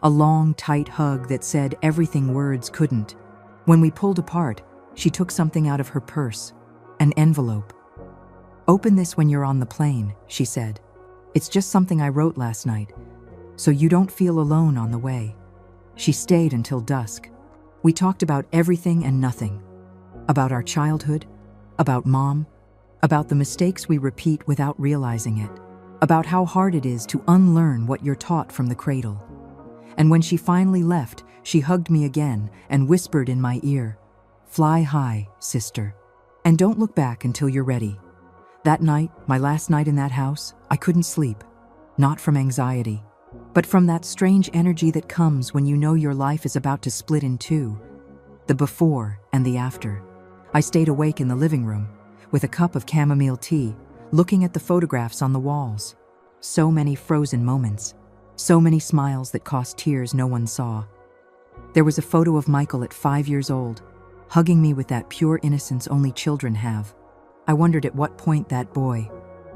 A long, tight hug that said everything words couldn't. When we pulled apart, she took something out of her purse. An envelope. Open this when you're on the plane, she said. It's just something I wrote last night, so you don't feel alone on the way. She stayed until dusk. We talked about everything and nothing. About our childhood, about Mom, about the mistakes we repeat without realizing it, about how hard it is to unlearn what you're taught from the cradle. And when she finally left, she hugged me again and whispered in my ear, "Fly high, sister, and don't look back until you're ready." That night, my last night in that house, I couldn't sleep. Not from anxiety, but from that strange energy that comes when you know your life is about to split in two. The before and the after. I stayed awake in the living room, with a cup of chamomile tea, looking at the photographs on the walls. So many frozen moments. So many smiles that cost tears no one saw. There was a photo of Michael at 5 years old, hugging me with that pure innocence only children have. I wondered at what point that boy,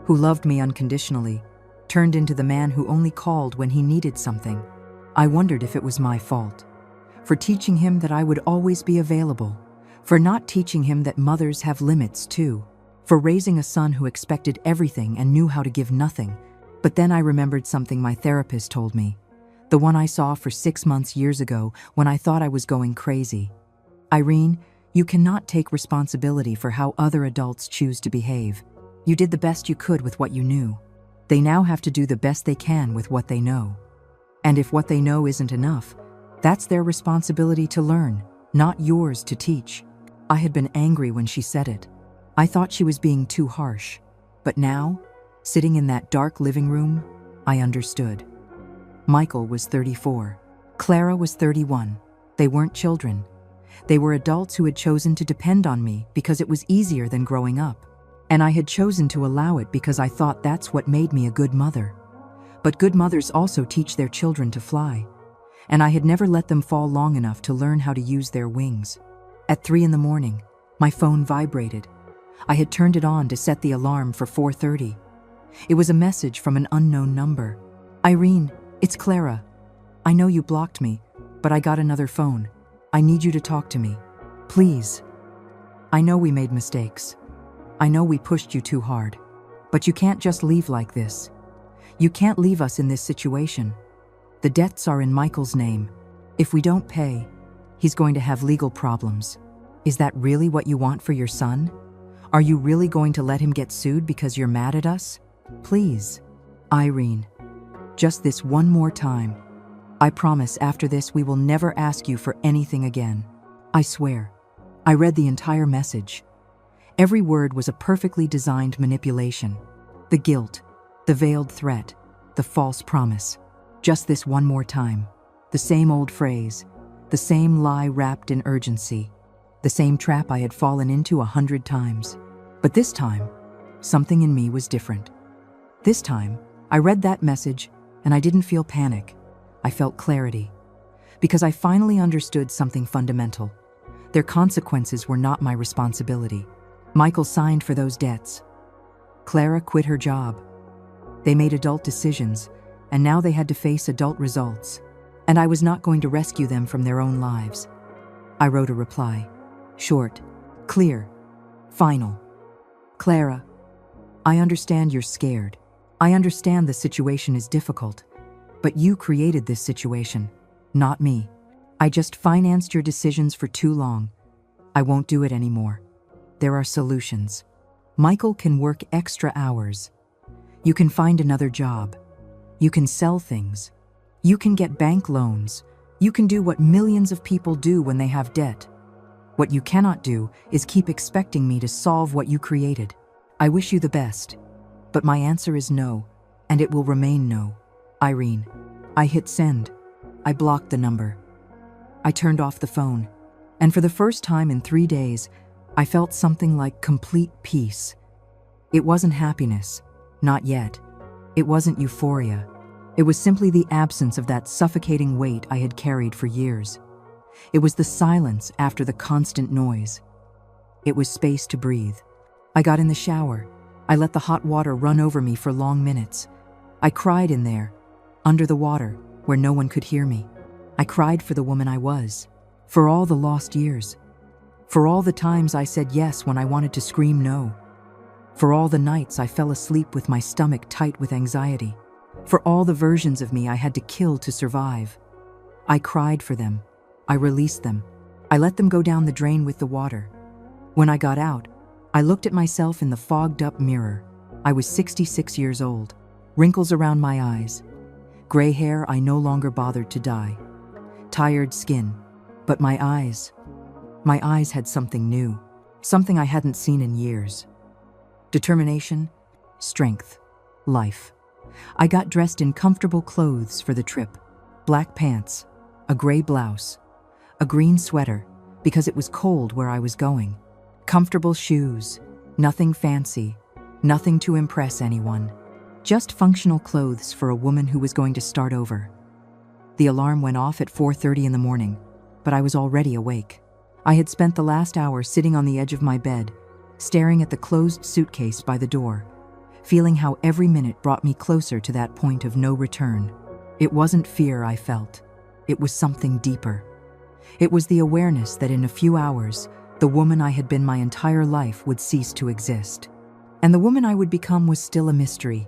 who loved me unconditionally, turned into the man who only called when he needed something. I wondered if it was my fault. For teaching him that I would always be available. For not teaching him that mothers have limits too. For raising a son who expected everything and knew how to give nothing. But then I remembered something my therapist told me. The one I saw for 6 months years ago when I thought I was going crazy. Irene, you cannot take responsibility for how other adults choose to behave. You did the best you could with what you knew. They now have to do the best they can with what they know. And if what they know isn't enough, that's their responsibility to learn, not yours to teach. I had been angry when she said it. I thought she was being too harsh. But now, sitting in that dark living room, I understood. Michael was 34. Clara was 31. They weren't children. They were adults who had chosen to depend on me because it was easier than growing up. And I had chosen to allow it because I thought that's what made me a good mother. But good mothers also teach their children to fly. And I had never let them fall long enough to learn how to use their wings. At 3 in the morning, my phone vibrated. I had turned it on to set the alarm for 4:30. It was a message from an unknown number. Irene, it's Clara. I know you blocked me, but I got another phone. I need you to talk to me. Please. I know we made mistakes. I know we pushed you too hard. But you can't just leave like this. You can't leave us in this situation. The debts are in Michael's name. If we don't pay, he's going to have legal problems. Is that really what you want for your son? Are you really going to let him get sued because you're mad at us? Please. Irene, just this one more time. I promise after this we will never ask you for anything again. I swear. I read the entire message. Every word was a perfectly designed manipulation. The guilt, the veiled threat, the false promise. Just this one more time. The same old phrase, the same lie wrapped in urgency, the same trap I had fallen into 100 times. But this time, something in me was different. This time, I read that message and I didn't feel panic. I felt clarity. Because I finally understood something fundamental. Their consequences were not my responsibility. Michael signed for those debts. Clara quit her job. They made adult decisions, and now they had to face adult results. And I was not going to rescue them from their own lives. I wrote a reply. Short, clear, final. Clara, I understand you're scared. I understand the situation is difficult. But you created this situation, not me. I just financed your decisions for too long. I won't do it anymore. There are solutions. Michael can work extra hours. You can find another job. You can sell things. You can get bank loans. You can do what millions of people do when they have debt. What you cannot do is keep expecting me to solve what you created. I wish you the best, but my answer is no, and it will remain no. Irene. I hit send. I blocked the number. I turned off the phone, and for the first time in 3 days, I felt something like complete peace. It wasn't happiness, not yet. It wasn't euphoria. It was simply the absence of that suffocating weight I had carried for years. It was the silence after the constant noise. It was space to breathe. I got in the shower. I let the hot water run over me for long minutes. I cried in there, under the water, where no one could hear me. I cried for the woman I was, for all the lost years, for all the times I said yes when I wanted to scream no, for all the nights I fell asleep with my stomach tight with anxiety, for all the versions of me I had to kill to survive. I cried for them. I released them. I let them go down the drain with the water. When I got out, I looked at myself in the fogged-up mirror. I was 66 years old, wrinkles around my eyes, gray hair I no longer bothered to dye, tired skin, but my eyes had something new, something I hadn't seen in years. Determination, strength, life. I got dressed in comfortable clothes for the trip, black pants, a gray blouse, a green sweater, because it was cold where I was going, comfortable shoes, nothing fancy, nothing to impress anyone, just functional clothes for a woman who was going to start over. The alarm went off at 4:30 in the morning, but I was already awake. I had spent the last hour sitting on the edge of my bed, staring at the closed suitcase by the door, feeling how every minute brought me closer to that point of no return. It wasn't fear I felt. It was something deeper. It was the awareness that in a few hours, the woman I had been my entire life would cease to exist. And the woman I would become was still a mystery.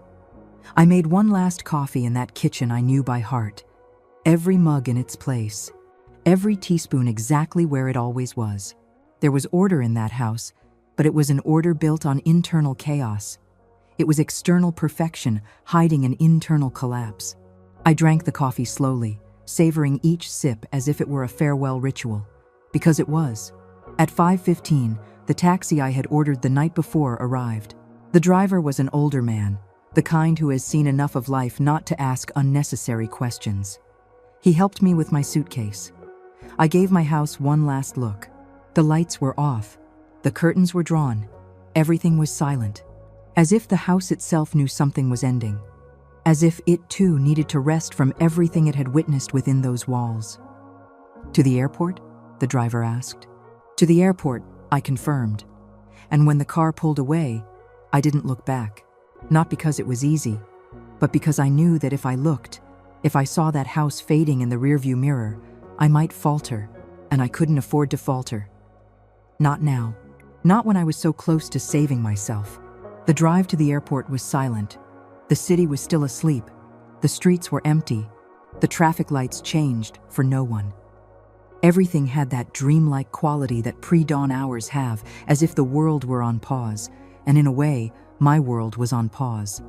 I made one last coffee in that kitchen I knew by heart. Every mug in its place. Every teaspoon exactly where it always was. There was order in that house, but it was an order built on internal chaos. It was external perfection hiding an internal collapse. I drank the coffee slowly, savoring each sip as if it were a farewell ritual. Because it was. At 5:15, the taxi I had ordered the night before arrived. The driver was an older man, the kind who has seen enough of life not to ask unnecessary questions. He helped me with my suitcase. I gave my house one last look. The lights were off. The curtains were drawn. Everything was silent. As if the house itself knew something was ending. As if it too needed to rest from everything it had witnessed within those walls. To the airport? The driver asked. To the airport, I confirmed. And when the car pulled away, I didn't look back. Not because it was easy, but because I knew that if I looked, if I saw that house fading in the rearview mirror, I might falter, and I couldn't afford to falter. Not now. Not when I was so close to saving myself. The drive to the airport was silent. The city was still asleep. The streets were empty. The traffic lights changed for no one. Everything had that dreamlike quality that pre-dawn hours have, as if the world were on pause, and in a way, my world was on pause.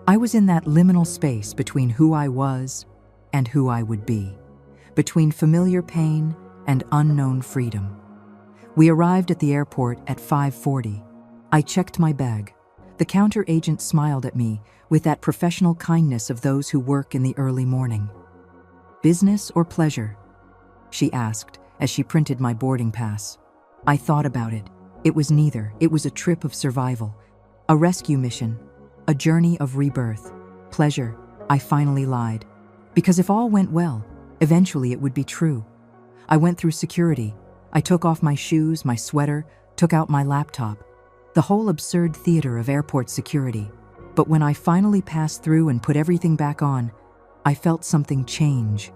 I was in that liminal space between who I was and who I would be, between familiar pain and unknown freedom. We arrived at the airport at 5:40. I checked my bag. The counter agent smiled at me with that professional kindness of those who work in the early morning. "Business or pleasure?" she asked as she printed my boarding pass. I thought about it. It was neither. It was a trip of survival, a rescue mission, a journey of rebirth. Pleasure, I finally lied. Because if all went well, eventually it would be true. I went through security. I took off my shoes, my sweater, took out my laptop. The whole absurd theater of airport security. But when I finally passed through and put everything back on, I felt something change.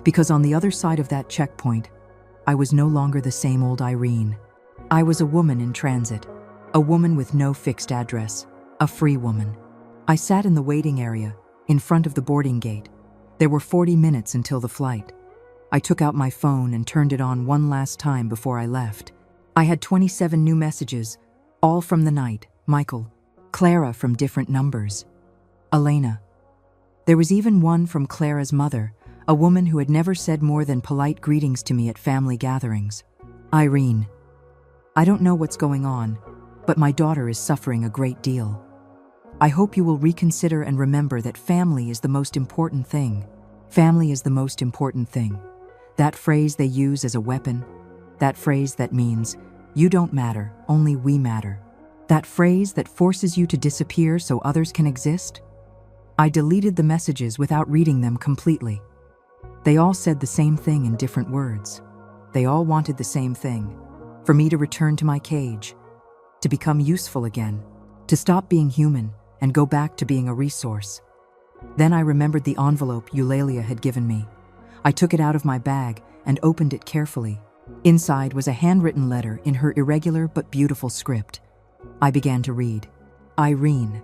Because on the other side of that checkpoint, I was no longer the same old Irene. I was a woman in transit, a woman with no fixed address, a free woman. I sat in the waiting area, in front of the boarding gate. There were 40 minutes until the flight. I took out my phone and turned it on one last time before I left. I had 27 new messages, all from the night. Michael, Clara from different numbers, Elena. There was even one from Clara's mother, a woman who had never said more than polite greetings to me at family gatherings. Irene, I don't know what's going on, but my daughter is suffering a great deal. I hope you will reconsider and remember that family is the most important thing. Family is the most important thing. That phrase they use as a weapon, that phrase that means, you don't matter, only we matter. That phrase that forces you to disappear so others can exist. I deleted the messages without reading them completely. They all said the same thing in different words. They all wanted the same thing, for me to return to my cage, to become useful again, to stop being human and go back to being a resource. Then I remembered the envelope Eulalia had given me. I took it out of my bag and opened it carefully. Inside was a handwritten letter in her irregular but beautiful script. I began to read. Irene,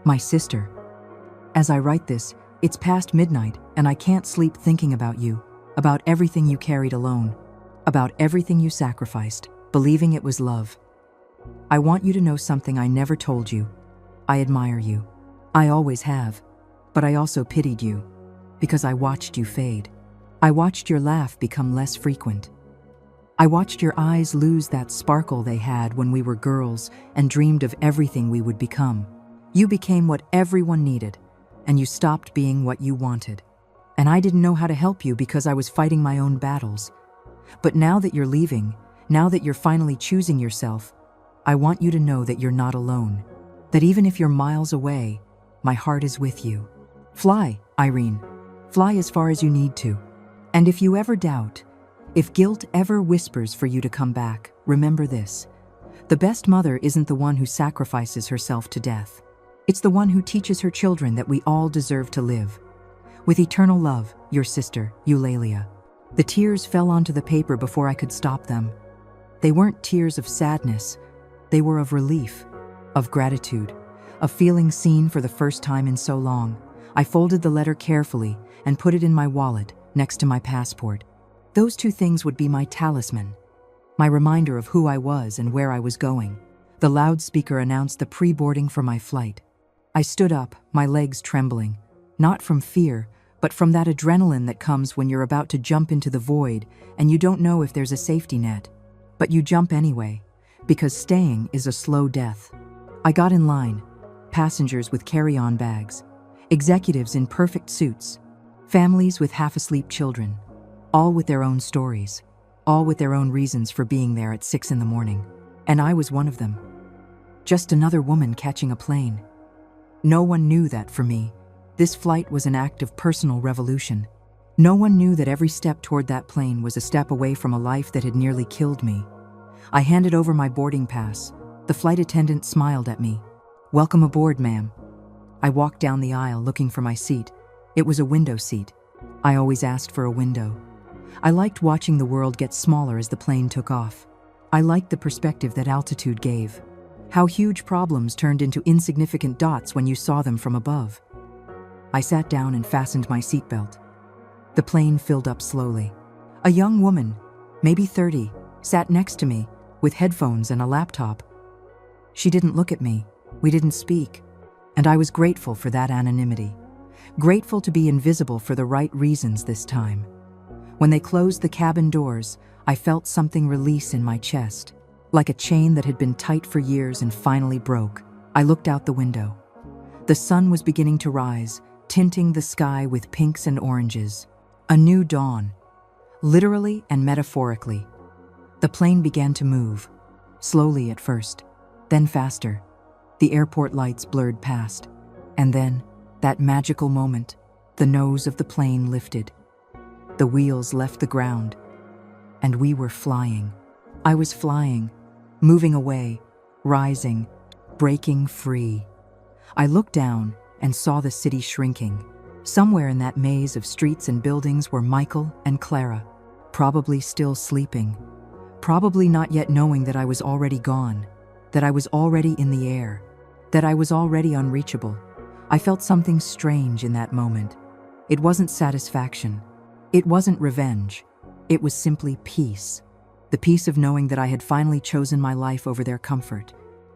my sister. As I write this, it's past midnight and I can't sleep thinking about you, about everything you carried alone, about everything you sacrificed, believing it was love. I want you to know something I never told you. I admire you. I always have. But I also pitied you, because I watched you fade. I watched your laugh become less frequent. I watched your eyes lose that sparkle they had when we were girls and dreamed of everything we would become. You became what everyone needed, and you stopped being what you wanted. And I didn't know how to help you because I was fighting my own battles. But now that you're leaving, now that you're finally choosing yourself, I want you to know that you're not alone. That even if you're miles away, my heart is with you. Fly, Irene. Fly as far as you need to. And if you ever doubt, if guilt ever whispers for you to come back, remember this. The best mother isn't the one who sacrifices herself to death. It's the one who teaches her children that we all deserve to live. With eternal love, your sister, Eulalia. The tears fell onto the paper before I could stop them. They weren't tears of sadness. They were of relief, of gratitude, of feeling seen for the first time in so long. I folded the letter carefully and put it in my wallet next to my passport. Those two things would be my talisman, my reminder of who I was and where I was going. The loudspeaker announced the pre-boarding for my flight. I stood up, my legs trembling, not from fear, but from that adrenaline that comes when you're about to jump into the void and you don't know if there's a safety net. But you jump anyway, because staying is a slow death. I got in line, passengers with carry-on bags, executives in perfect suits, families with half-asleep children, all with their own stories, all with their own reasons for being there at 6 a.m. And I was one of them. Just another woman catching a plane. No one knew that for me, this flight was an act of personal revolution. No one knew that every step toward that plane was a step away from a life that had nearly killed me. I handed over my boarding pass. The flight attendant smiled at me. "Welcome aboard, ma'am." I walked down the aisle looking for my seat. It was a window seat. I always asked for a window. I liked watching the world get smaller as the plane took off. I liked the perspective that altitude gave. How huge problems turned into insignificant dots when you saw them from above. I sat down and fastened my seatbelt. The plane filled up slowly. A young woman, maybe 30, sat next to me with headphones and a laptop. She didn't look at me. We didn't speak. And I was grateful for that anonymity. Grateful to be invisible for the right reasons this time. When they closed the cabin doors, I felt something release in my chest, like a chain that had been tight for years and finally broke. I looked out the window. The sun was beginning to rise, tinting the sky with pinks and oranges. A new dawn, literally and metaphorically. The plane began to move, slowly at first, then faster. The airport lights blurred past, and then, that magical moment, the nose of the plane lifted. The wheels left the ground, and we were flying. I was flying, moving away, rising, breaking free. I looked down and saw the city shrinking. Somewhere in that maze of streets and buildings were Michael and Clara, probably still sleeping, probably not yet knowing that I was already gone, that I was already in the air, that I was already unreachable. I felt something strange in that moment. It wasn't satisfaction. It wasn't revenge. It was simply peace. The peace of knowing that I had finally chosen my life over their comfort.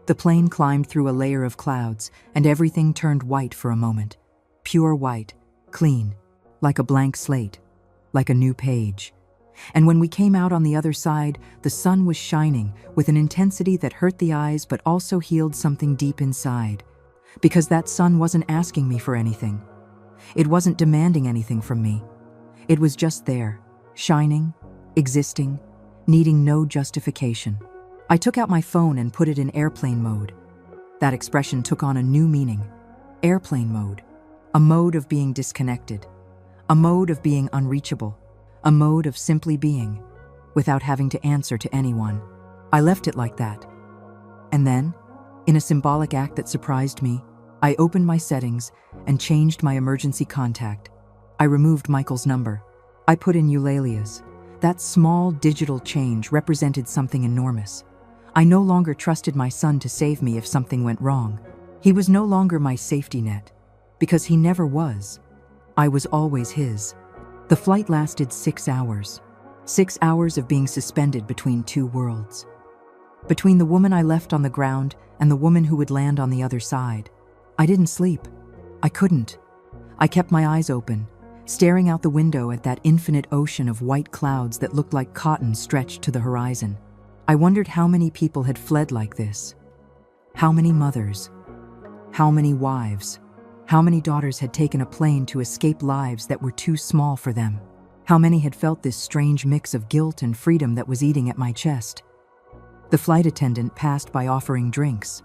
The plane climbed through a layer of clouds, and everything turned white for a moment. Pure white, clean, like a blank slate, like a new page. And when we came out on the other side, the sun was shining with an intensity that hurt the eyes but also healed something deep inside. Because that sun wasn't asking me for anything. It wasn't demanding anything from me. It was just there, shining, existing, needing no justification. I took out my phone and put it in airplane mode. That expression took on a new meaning. Airplane mode. A mode of being disconnected. A mode of being unreachable. A mode of simply being, without having to answer to anyone. I left it like that. And then, in a symbolic act that surprised me, I opened my settings and changed my emergency contact. I removed Michael's number. I put in Eulalia's. That small digital change represented something enormous. I no longer trusted my son to save me if something went wrong. He was no longer my safety net, because he never was. I was always his. The flight lasted 6 hours. 6 hours of being suspended between two worlds. Between the woman I left on the ground and the woman who would land on the other side. I didn't sleep. I couldn't. I kept my eyes open, staring out the window at that infinite ocean of white clouds that looked like cotton stretched to the horizon. I wondered how many people had fled like this. How many mothers? How many wives? How many daughters had taken a plane to escape lives that were too small for them? How many had felt this strange mix of guilt and freedom that was eating at my chest? The flight attendant passed by offering drinks.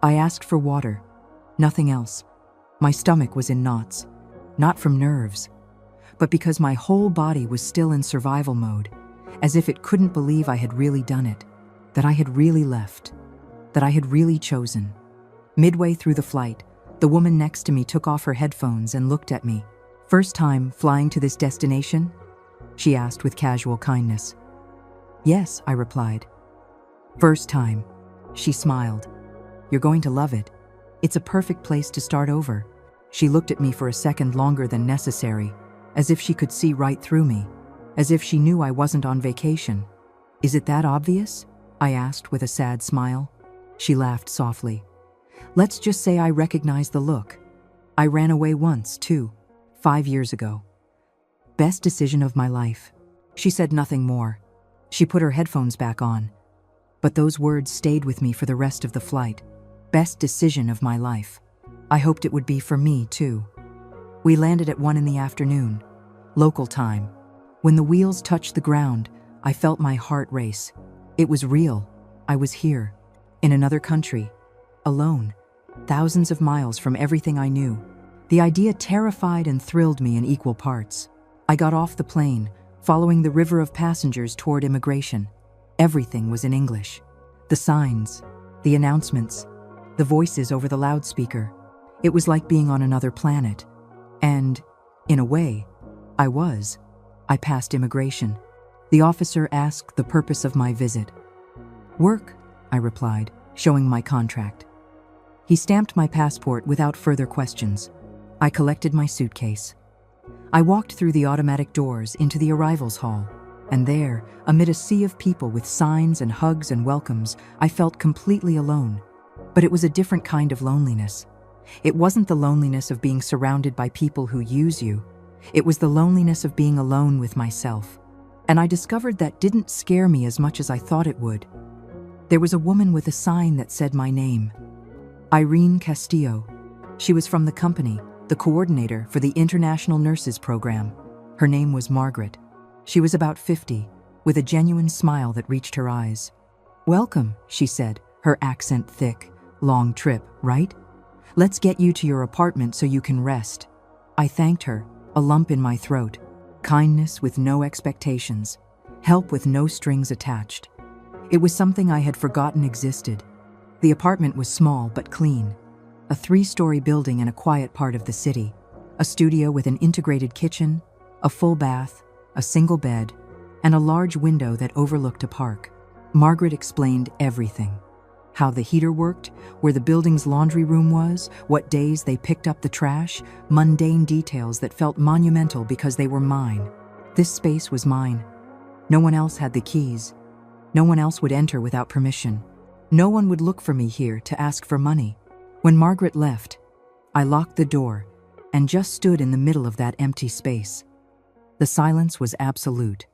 I asked for water. Nothing else. My stomach was in knots. Not from nerves, but because my whole body was still in survival mode, as if it couldn't believe I had really done it, that I had really left, that I had really chosen. Midway through the flight, the woman next to me took off her headphones and looked at me. "First time flying to this destination?" she asked with casual kindness. "Yes," I replied. "First time." She smiled. "You're going to love it. It's a perfect place to start over." She looked at me for a second longer than necessary, as if she could see right through me, as if she knew I wasn't on vacation. "Is it that obvious?" I asked with a sad smile. She laughed softly. "Let's just say I recognize the look. I ran away once, too, 5 years ago. Best decision of my life." She said nothing more. She put her headphones back on. But those words stayed with me for the rest of the flight. Best decision of my life. I hoped it would be for me, too. We landed at 1 in the afternoon, local time. When the wheels touched the ground, I felt my heart race. It was real. I was here, in another country, alone, thousands of miles from everything I knew. The idea terrified and thrilled me in equal parts. I got off the plane, following the river of passengers toward immigration. Everything was in English. The signs, the announcements, the voices over the loudspeaker. It was like being on another planet. And, in a way, I was. I passed immigration. The officer asked the purpose of my visit. "Work," I replied, showing my contract. He stamped my passport without further questions. I collected my suitcase. I walked through the automatic doors into the arrivals hall, and there, amid a sea of people with signs and hugs and welcomes, I felt completely alone. But it was a different kind of loneliness. It wasn't the loneliness of being surrounded by people who use you. It was the loneliness of being alone with myself. And I discovered that didn't scare me as much as I thought it would. There was a woman with a sign that said my name. Irene Castillo. She was from the company, the coordinator for the International Nurses Program. Her name was Margaret. She was about 50, with a genuine smile that reached her eyes. "Welcome," she said, her accent thick. "Long trip, right? Let's get you to your apartment so you can rest." I thanked her, a lump in my throat. Kindness with no expectations. Help with no strings attached. It was something I had forgotten existed. The apartment was small but clean. A 3-story building in a quiet part of the city. A studio with an integrated kitchen, a full bath, a single bed, and a large window that overlooked a park. Margaret explained everything. How the heater worked, where the building's laundry room was, what days they picked up the trash, mundane details that felt monumental because they were mine. This space was mine. No one else had the keys. No one else would enter without permission. No one would look for me here to ask for money. When Margaret left, I locked the door and just stood in the middle of that empty space. The silence was absolute.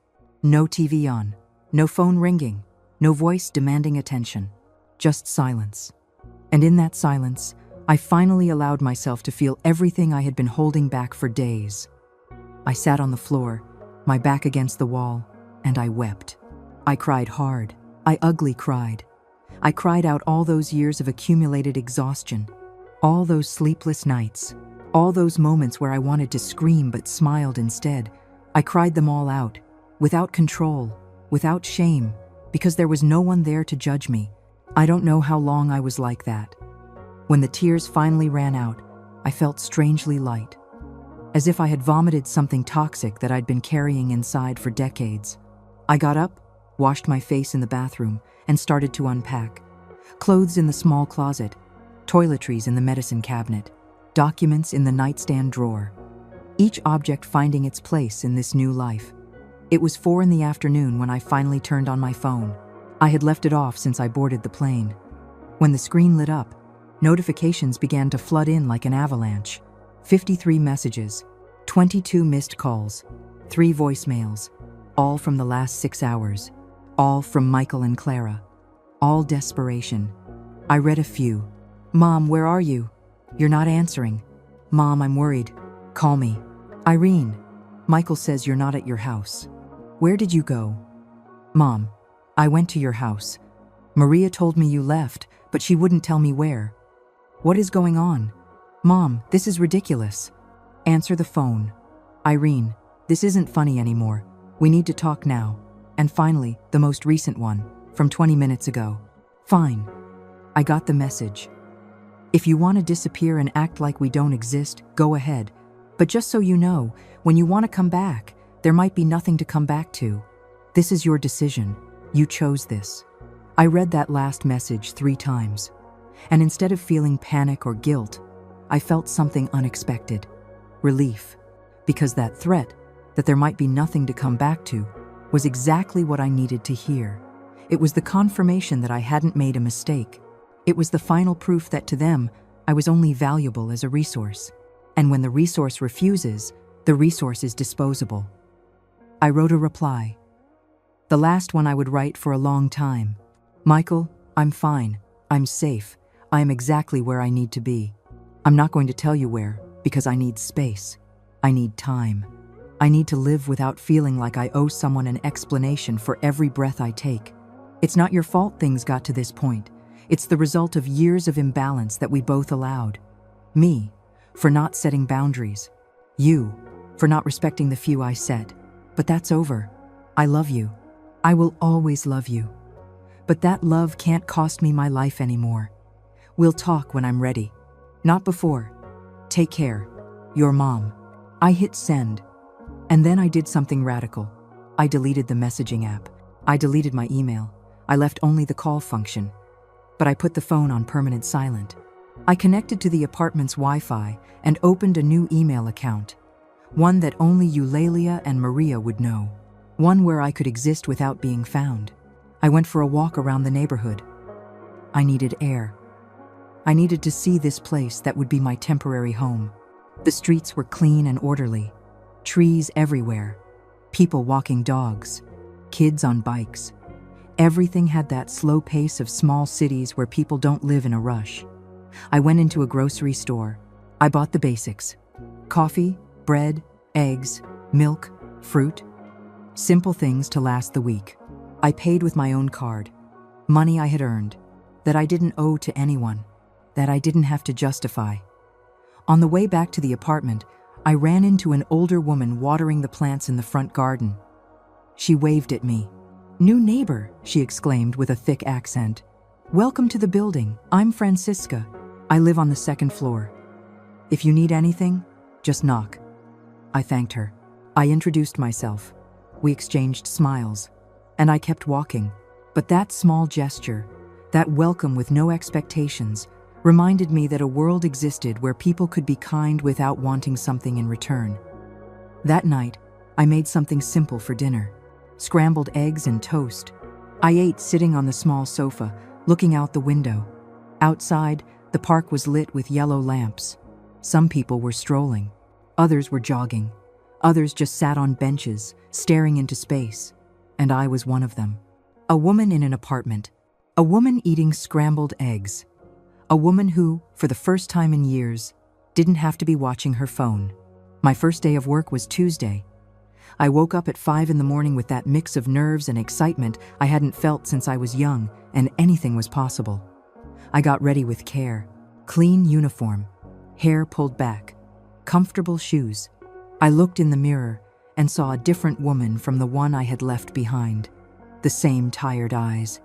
No TV on, no phone ringing, no voice demanding attention. Just silence. And in that silence, I finally allowed myself to feel everything I had been holding back for days. I sat on the floor, my back against the wall, and I wept. I cried hard. I ugly cried. I cried out all those years of accumulated exhaustion, all those sleepless nights, all those moments where I wanted to scream but smiled instead. I cried them all out, without control, without shame, because there was no one there to judge me. I don't know how long I was like that. When the tears finally ran out, I felt strangely light, as if I had vomited something toxic that I'd been carrying inside for decades. I got up, washed my face in the bathroom, and started to unpack. Clothes in the small closet, toiletries in the medicine cabinet, documents in the nightstand drawer. Each object finding its place in this new life. It was 4 p.m. when I finally turned on my phone. I had left it off since I boarded the plane. When the screen lit up, notifications began to flood in like an avalanche. 53 messages, 22 missed calls, 3 voicemails, all from the last 6 hours, all from Michael and Clara, all desperation. I read a few. "Mom, where are you? You're not answering. Mom, I'm worried. Call me. Irene, Michael says you're not at your house. Where did you go? Mom, I went to your house. Maria told me you left, but she wouldn't tell me where. What is going on? Mom, this is ridiculous. Answer the phone. Irene, this isn't funny anymore. We need to talk now." And finally, the most recent one, from 20 minutes ago. "Fine. I got the message. If you want to disappear and act like we don't exist, go ahead. But just so you know, when you want to come back, there might be nothing to come back to. This is your decision. You chose this." I read that last message 3 times. And instead of feeling panic or guilt, I felt something unexpected. Relief. Because that threat, that there might be nothing to come back to, was exactly what I needed to hear. It was the confirmation that I hadn't made a mistake. It was the final proof that to them, I was only valuable as a resource. And when the resource refuses, the resource is disposable. I wrote a reply. The last one I would write for a long time. "Michael, I'm fine. I'm safe. I am exactly where I need to be. I'm not going to tell you where, because I need space. I need time. I need to live without feeling like I owe someone an explanation for every breath I take. It's not your fault things got to this point. It's the result of years of imbalance that we both allowed. Me, for not setting boundaries. You, for not respecting the few I set. But that's over. I love you. I will always love you. But that love can't cost me my life anymore. We'll talk when I'm ready. Not before. Take care. Your mom." I hit send. And then I did something radical. I deleted the messaging app. I deleted my email. I left only the call function. But I put the phone on permanent silent. I connected to the apartment's Wi-Fi and opened a new email account. One that only Eulalia and Maria would know. One where I could exist without being found. I went for a walk around the neighborhood. I needed air. I needed to see this place that would be my temporary home. The streets were clean and orderly. Trees everywhere. People walking dogs. Kids on bikes. Everything had that slow pace of small cities where people don't live in a rush. I went into a grocery store. I bought the basics. Coffee, bread, eggs, milk, fruit. Simple things to last the week. I paid with my own card. Money I had earned. That I didn't owe to anyone. That I didn't have to justify. On the way back to the apartment, I ran into an older woman watering the plants in the front garden. She waved at me. "New neighbor," she exclaimed with a thick accent. "Welcome to the building. I'm Francisca. I live on the second floor. If you need anything, just knock." I thanked her. I introduced myself. We exchanged smiles, and I kept walking. But that small gesture, that welcome with no expectations, reminded me that a world existed where people could be kind without wanting something in return. That night, I made something simple for dinner: scrambled eggs and toast. I ate sitting on the small sofa, looking out the window. Outside, the park was lit with yellow lamps. Some people were strolling. Others were jogging. Others just sat on benches, staring into space. And I was one of them. A woman in an apartment. A woman eating scrambled eggs. A woman who, for the first time in years, didn't have to be watching her phone. My first day of work was Tuesday. I woke up at 5 in the morning with that mix of nerves and excitement I hadn't felt since I was young, and anything was possible. I got ready with care. Clean uniform, hair pulled back, comfortable shoes. I looked in the mirror and saw a different woman from the one I had left behind. The same tired eyes,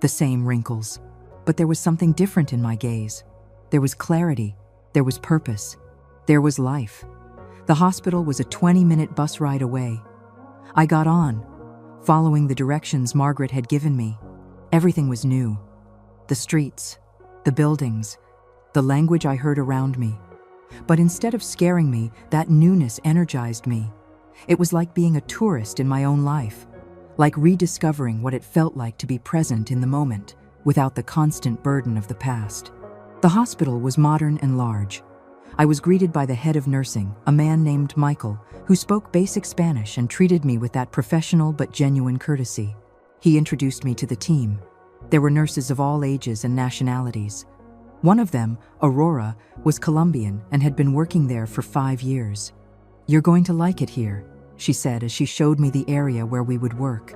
the same wrinkles. But there was something different in my gaze. There was clarity, there was purpose, there was life. The hospital was a 20-minute bus ride away. I got on, following the directions Margaret had given me. Everything was new. The streets, the buildings, the language I heard around me. But instead of scaring me, that newness energized me. It was like being a tourist in my own life, like rediscovering what it felt like to be present in the moment, without the constant burden of the past. The hospital was modern and large. I was greeted by the head of nursing, a man named Michael, who spoke basic Spanish and treated me with that professional but genuine courtesy. He introduced me to the team. There were nurses of all ages and nationalities. One of them, Aurora, was Colombian and had been working there for 5 years. "You're going to like it here," she said as she showed me the area where we would work.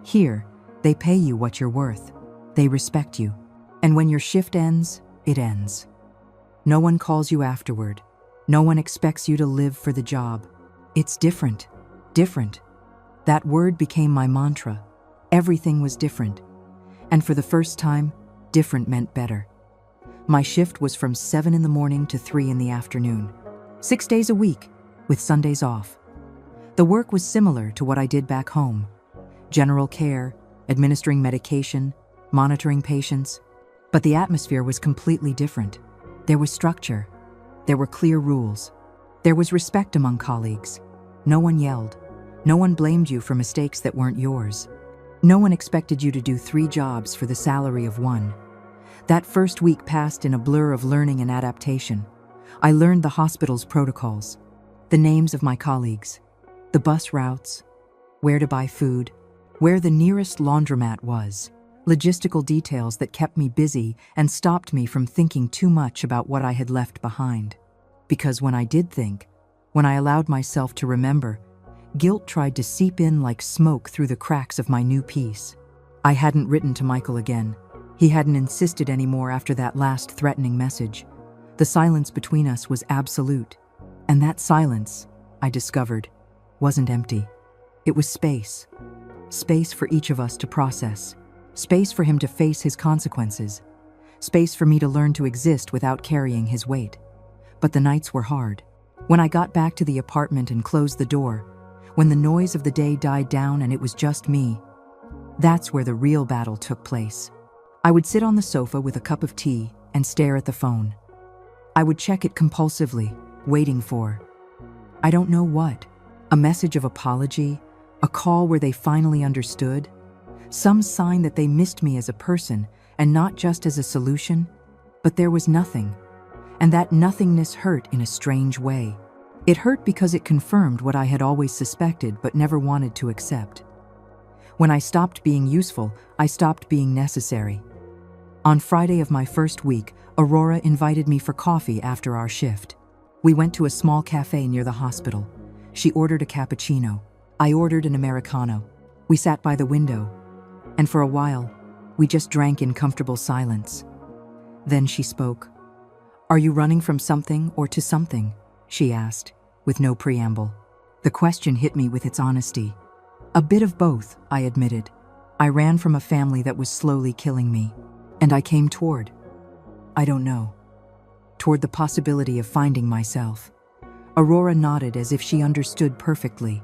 "Here, they pay you what you're worth. They respect you. And when your shift ends, it ends. No one calls you afterward. No one expects you to live for the job. It's different. Different." That word became my mantra. Everything was different. And for the first time, different meant better. My shift was from 7 in the morning to 3 in the afternoon. 6 days a week, with Sundays off. The work was similar to what I did back home. General care, administering medication, monitoring patients. But the atmosphere was completely different. There was structure. There were clear rules. There was respect among colleagues. No one yelled. No one blamed you for mistakes that weren't yours. No one expected you to do 3 jobs for the salary of 1. That first week passed in a blur of learning and adaptation. I learned the hospital's protocols, the names of my colleagues, the bus routes, where to buy food, where the nearest laundromat was. Logistical details that kept me busy and stopped me from thinking too much about what I had left behind. Because when I did think, when I allowed myself to remember, guilt tried to seep in like smoke through the cracks of my new piece. I hadn't written to Michael again. He hadn't insisted anymore after that last threatening message. The silence between us was absolute. And that silence, I discovered, wasn't empty. It was space. Space for each of us to process. Space for him to face his consequences. Space for me to learn to exist without carrying his weight. But the nights were hard. When I got back to the apartment and closed the door, when the noise of the day died down and it was just me, that's where the real battle took place. I would sit on the sofa with a cup of tea and stare at the phone. I would check it compulsively, waiting for, I don't know what, a message of apology, a call where they finally understood, some sign that they missed me as a person and not just as a solution. But there was nothing, and that nothingness hurt in a strange way. It hurt because it confirmed what I had always suspected but never wanted to accept. When I stopped being useful, I stopped being necessary. On Friday of my first week, Aurora invited me for coffee after our shift. We went to a small cafe near the hospital. She ordered a cappuccino. I ordered an Americano. We sat by the window, and for a while, we just drank in comfortable silence. Then she spoke. "Are you running from something or to something?" she asked, with no preamble. The question hit me with its honesty. "A bit of both," I admitted. I ran from a family that was slowly killing me. And I came toward, I don't know, toward the possibility of finding myself. Aurora nodded as if she understood perfectly.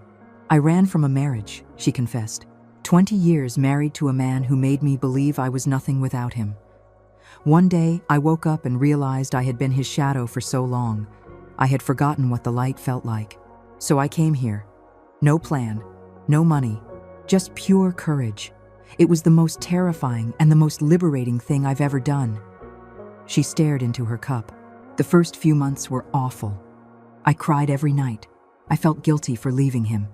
I ran from a marriage, she confessed. 20 years married to a man who made me believe I was nothing without him. One day, I woke up and realized I had been his shadow for so long. I had forgotten what the light felt like. So I came here. No plan, no money, just pure courage. It was the most terrifying and the most liberating thing I've ever done. She stared into her cup. The first few months were awful. I cried every night. I felt guilty for leaving him.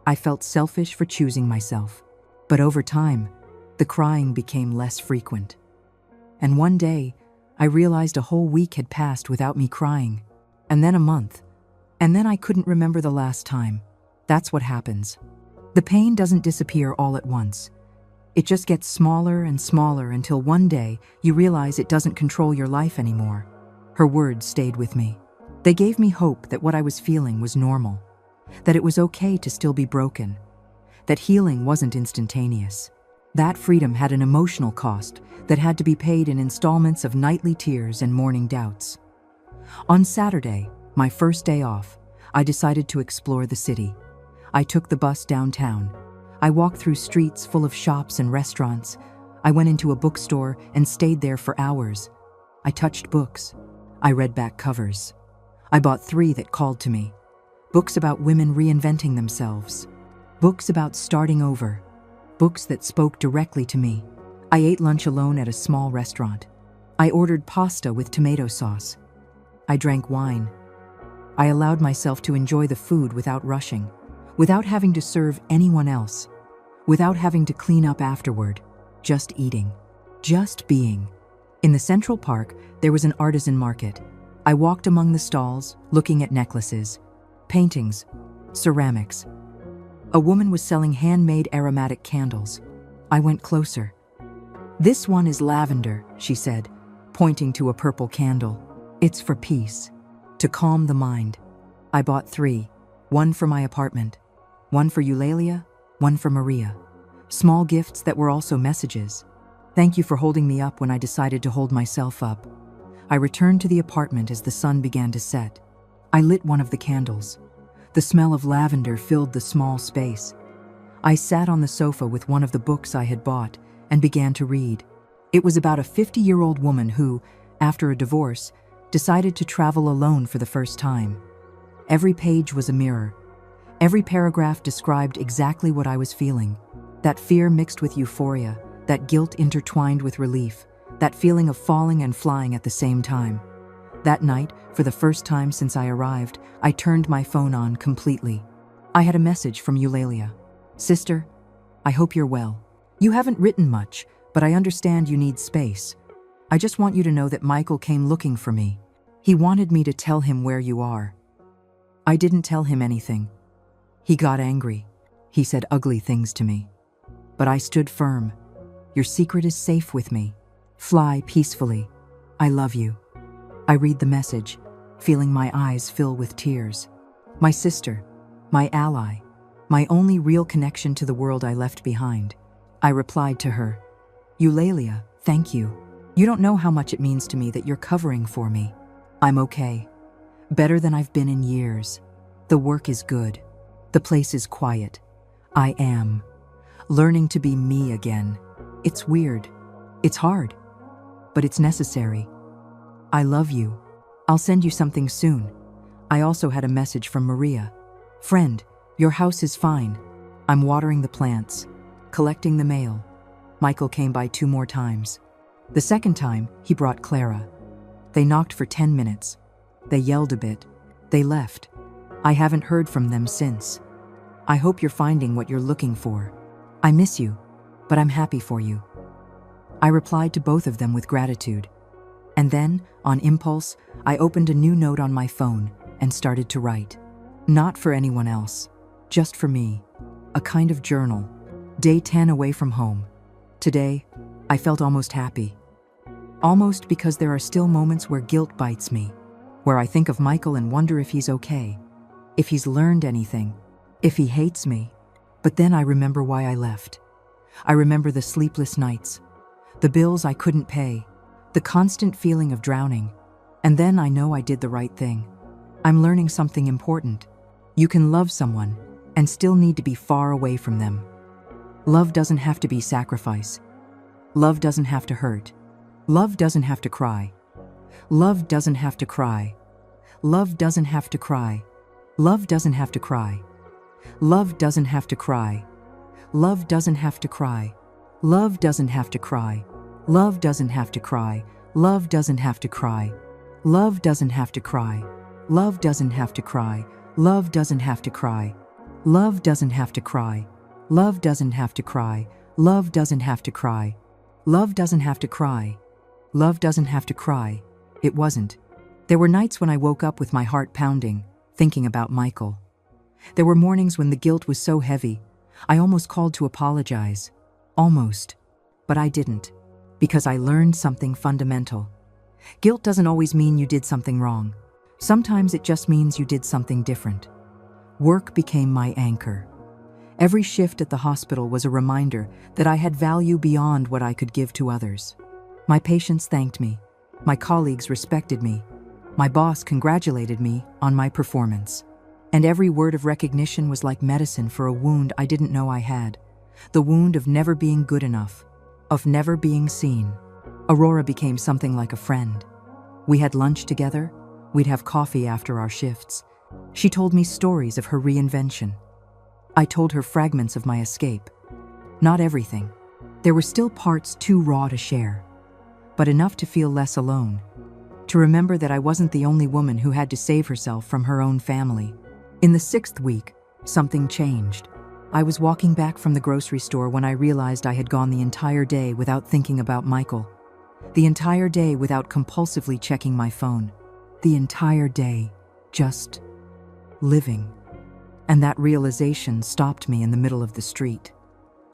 I felt selfish for choosing myself. But over time, the crying became less frequent. And one day, I realized a whole week had passed without me crying. And then a month. And then I couldn't remember the last time. That's what happens. The pain doesn't disappear all at once. It just gets smaller and smaller until one day you realize it doesn't control your life anymore. Her words stayed with me. They gave me hope that what I was feeling was normal, that it was okay to still be broken, that healing wasn't instantaneous. That freedom had an emotional cost that had to be paid in installments of nightly tears and morning doubts. On Saturday, my first day off, I decided to explore the city. I took the bus downtown. I walked through streets full of shops and restaurants. I went into a bookstore and stayed there for hours. I touched books. I read back covers. I bought 3 that called to me. Books about women reinventing themselves. Books about starting over. Books that spoke directly to me. I ate lunch alone at a small restaurant. I ordered pasta with tomato sauce. I drank wine. I allowed myself to enjoy the food without rushing, without having to serve anyone else, without having to clean up afterward, just eating, just being. In the Central Park, there was an artisan market. I walked among the stalls, looking at necklaces, paintings, ceramics. A woman was selling handmade aromatic candles. I went closer. "This one is lavender," she said, pointing to a purple candle. "It's for peace, to calm the mind." I bought 3, one for my apartment, one for Eulalia, one for Maria. Small gifts that were also messages. "Thank you for holding me up when I decided to hold myself up." I returned to the apartment as the sun began to set. I lit one of the candles. The smell of lavender filled the small space. I sat on the sofa with one of the books I had bought and began to read. It was about a 50-year-old woman who, after a divorce, decided to travel alone for the first time. Every page was a mirror. Every paragraph described exactly what I was feeling. That fear mixed with euphoria, that guilt intertwined with relief, that feeling of falling and flying at the same time. That night, for the first time since I arrived, I turned my phone on completely. I had a message from Eulalia. "Sister, I hope you're well. You haven't written much, but I understand you need space. I just want you to know that Michael came looking for me. He wanted me to tell him where you are." I didn't tell him anything. He got angry. He said ugly things to me. But I stood firm. "Your secret is safe with me. Fly peacefully. I love you." I read the message, feeling my eyes fill with tears. My sister, my ally, my only real connection to the world I left behind. I replied to her, "Eulalia, thank you. You don't know how much it means to me that you're covering for me. I'm okay. Better than I've been in years. The work is good. The place is quiet. I am learning to be me again. It's weird. It's hard. But it's necessary. I love you. I'll send you something soon." I also had a message from Maria. "Friend, your house is fine. I'm watering the plants, collecting the mail." Michael came by 2 more times. The second time, he brought Clara. They knocked for 10 minutes. They yelled a bit. They left. I haven't heard from them since. I hope you're finding what you're looking for. I miss you, but I'm happy for you. I replied to both of them with gratitude. And then, on impulse, I opened a new note on my phone and started to write. Not for anyone else, just for me. A kind of journal. Day 10 away from home. Today, I felt almost happy. Almost because there are still moments where guilt bites me, where I think of Michael and wonder if he's okay, if he's learned anything, if he hates me. But then I remember why I left. I remember the sleepless nights, the bills I couldn't pay, the constant feeling of drowning. And then I know I did the right thing. I'm learning something important. You can love someone and still need to be far away from them. Love doesn't have to be sacrifice. Love doesn't have to hurt. Love doesn't have to cry. Love doesn't have to cry. Love doesn't have to cry. Love doesn't have to cry. Love doesn't have to cry. Love doesn't have to cry. Love doesn't have to cry. Love doesn't have to cry. Love doesn't have to cry. Love doesn't have to cry. Love doesn't have to cry. Love doesn't have to cry. Love doesn't have to cry. Love doesn't have to cry. Love doesn't have to cry. Love doesn't have to cry. Love doesn't have to cry. It wasn't. There were nights when I woke up with my heart pounding, thinking about Michael. There were mornings when the guilt was so heavy, I almost called to apologize. Almost. But I didn't. Because I learned something fundamental. Guilt doesn't always mean you did something wrong. Sometimes it just means you did something different. Work became my anchor. Every shift at the hospital was a reminder that I had value beyond what I could give to others. My patients thanked me. My colleagues respected me. My boss congratulated me on my performance. And every word of recognition was like medicine for a wound I didn't know I had. The wound of never being good enough, of never being seen. Aurora became something like a friend. We had lunch together. We'd have coffee after our shifts. She told me stories of her reinvention. I told her fragments of my escape. Not everything. There were still parts too raw to share, but enough to feel less alone. To remember that I wasn't the only woman who had to save herself from her own family. In the 6th week, something changed. I was walking back from the grocery store when I realized I had gone the entire day without thinking about Michael. The entire day without compulsively checking my phone. The entire day, just living. And that realization stopped me in the middle of the street.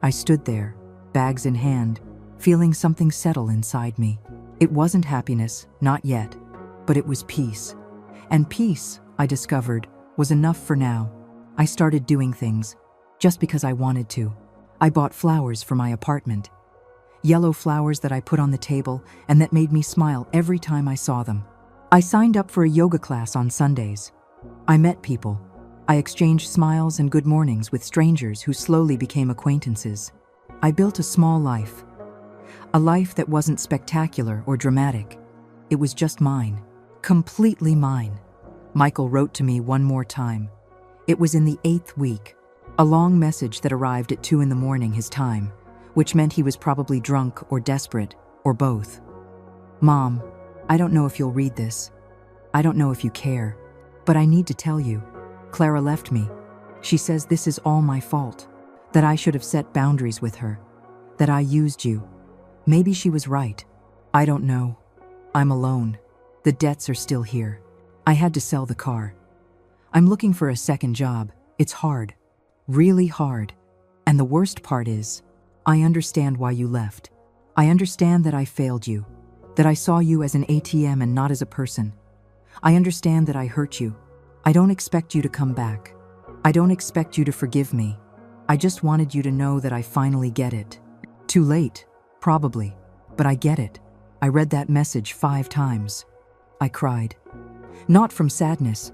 I stood there, bags in hand, feeling something settle inside me. It wasn't happiness, not yet, but it was peace. And peace, I discovered, was enough for now. I started doing things just because I wanted to. I bought flowers for my apartment. Yellow flowers that I put on the table and that made me smile every time I saw them. I signed up for a yoga class on Sundays. I met people. I exchanged smiles and good mornings with strangers who slowly became acquaintances. I built a small life. A life that wasn't spectacular or dramatic. It was just mine. Completely mine. Michael wrote to me one more time. It was in the 8th week. A long message that arrived at 2 a.m. his time, which meant he was probably drunk or desperate, or both. Mom, I don't know if you'll read this. I don't know if you care, but I need to tell you. Clara left me. She says this is all my fault, that I should have set boundaries with her, that I used you. Maybe she was right. I don't know. I'm alone. The debts are still here. I had to sell the car. I'm looking for a second job. It's hard. Really hard. And the worst part is, I understand why you left. I understand that I failed you, that I saw you as an ATM and not as a person. I understand that I hurt you. I don't expect you to come back. I don't expect you to forgive me. I just wanted you to know that I finally get it. Too late, probably, but I get it. I read that message 5 times. I cried. Not from sadness.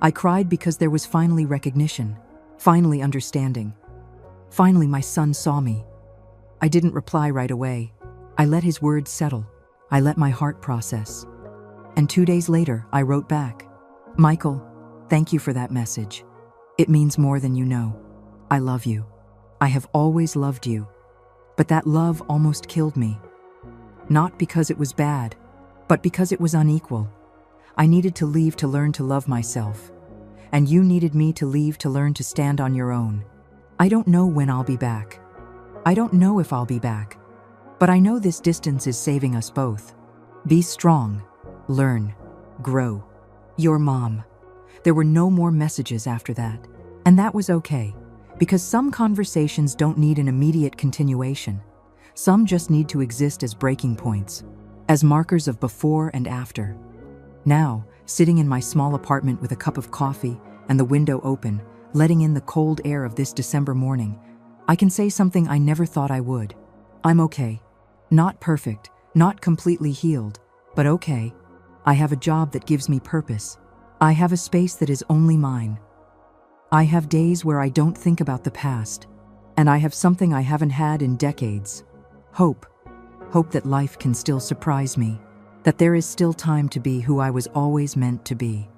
I cried because there was finally recognition, finally understanding. Finally, my son saw me. I didn't reply right away. I let his words settle. I let my heart process. And 2 days later, I wrote back. Michael, thank you for that message. It means more than you know. I love you. I have always loved you. But that love almost killed me. Not because it was bad, but because it was unequal. I needed to leave to learn to love myself. And you needed me to leave to learn to stand on your own. I don't know when I'll be back. I don't know if I'll be back. But I know this distance is saving us both. Be strong. Learn. Grow. Your mom. There were no more messages after that. And that was okay. Because some conversations don't need an immediate continuation. Some just need to exist as breaking points. As markers of before and after. Now, sitting in my small apartment with a cup of coffee and the window open, letting in the cold air of this December morning, I can say something I never thought I would. I'm okay. Not perfect, not completely healed, but okay. I have a job that gives me purpose. I have a space that is only mine. I have days where I don't think about the past. And I have something I haven't had in decades. Hope. Hope that life can still surprise me. That there is still time to be who I was always meant to be.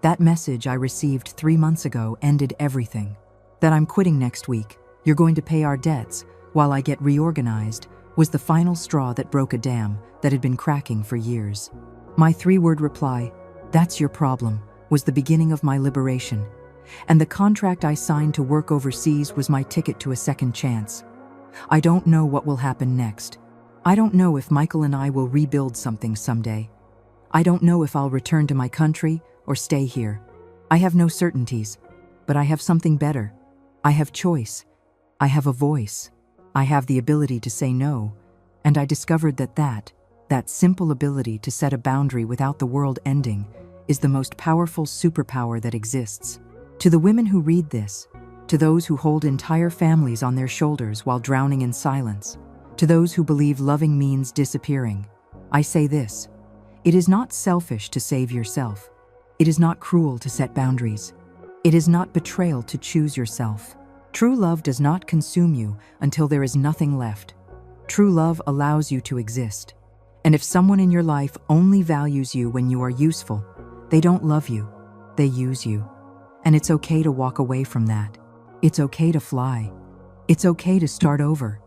That message I received 3 months ago ended everything. That I'm quitting next week, you're going to pay our debts while I get reorganized, was the final straw that broke a dam that had been cracking for years. My 3-word reply, "That's your problem," was the beginning of my liberation. And the contract I signed to work overseas was my ticket to a second chance. I don't know what will happen next. I don't know if Michael and I will rebuild something someday. I don't know if I'll return to my country or stay here. I have no certainties, but I have something better. I have choice. I have a voice. I have the ability to say no. And I discovered that simple ability to set a boundary without the world ending is the most powerful superpower that exists. To the women who read this, to those who hold entire families on their shoulders while drowning in silence, to those who believe loving means disappearing, I say this: it is not selfish to save yourself. It is not cruel to set boundaries. It is not betrayal to choose yourself. True love does not consume you until there is nothing left. True love allows you to exist. And if someone in your life only values you when you are useful, they don't love you, they use you. And it's okay to walk away from that. It's okay to fly. It's okay to start over.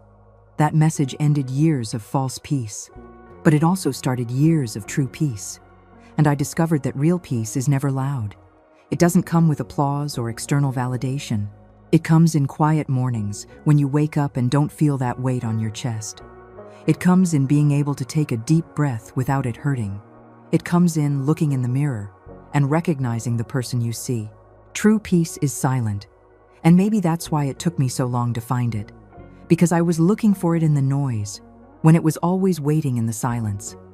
That message ended years of false peace, but it also started years of true peace. And I discovered that real peace is never loud. It doesn't come with applause or external validation. It comes in quiet mornings when you wake up and don't feel that weight on your chest. It comes in being able to take a deep breath without it hurting. It comes in looking in the mirror and recognizing the person you see. True peace is silent, and maybe that's why it took me so long to find it. Because I was looking for it in the noise, when it was always waiting in the silence.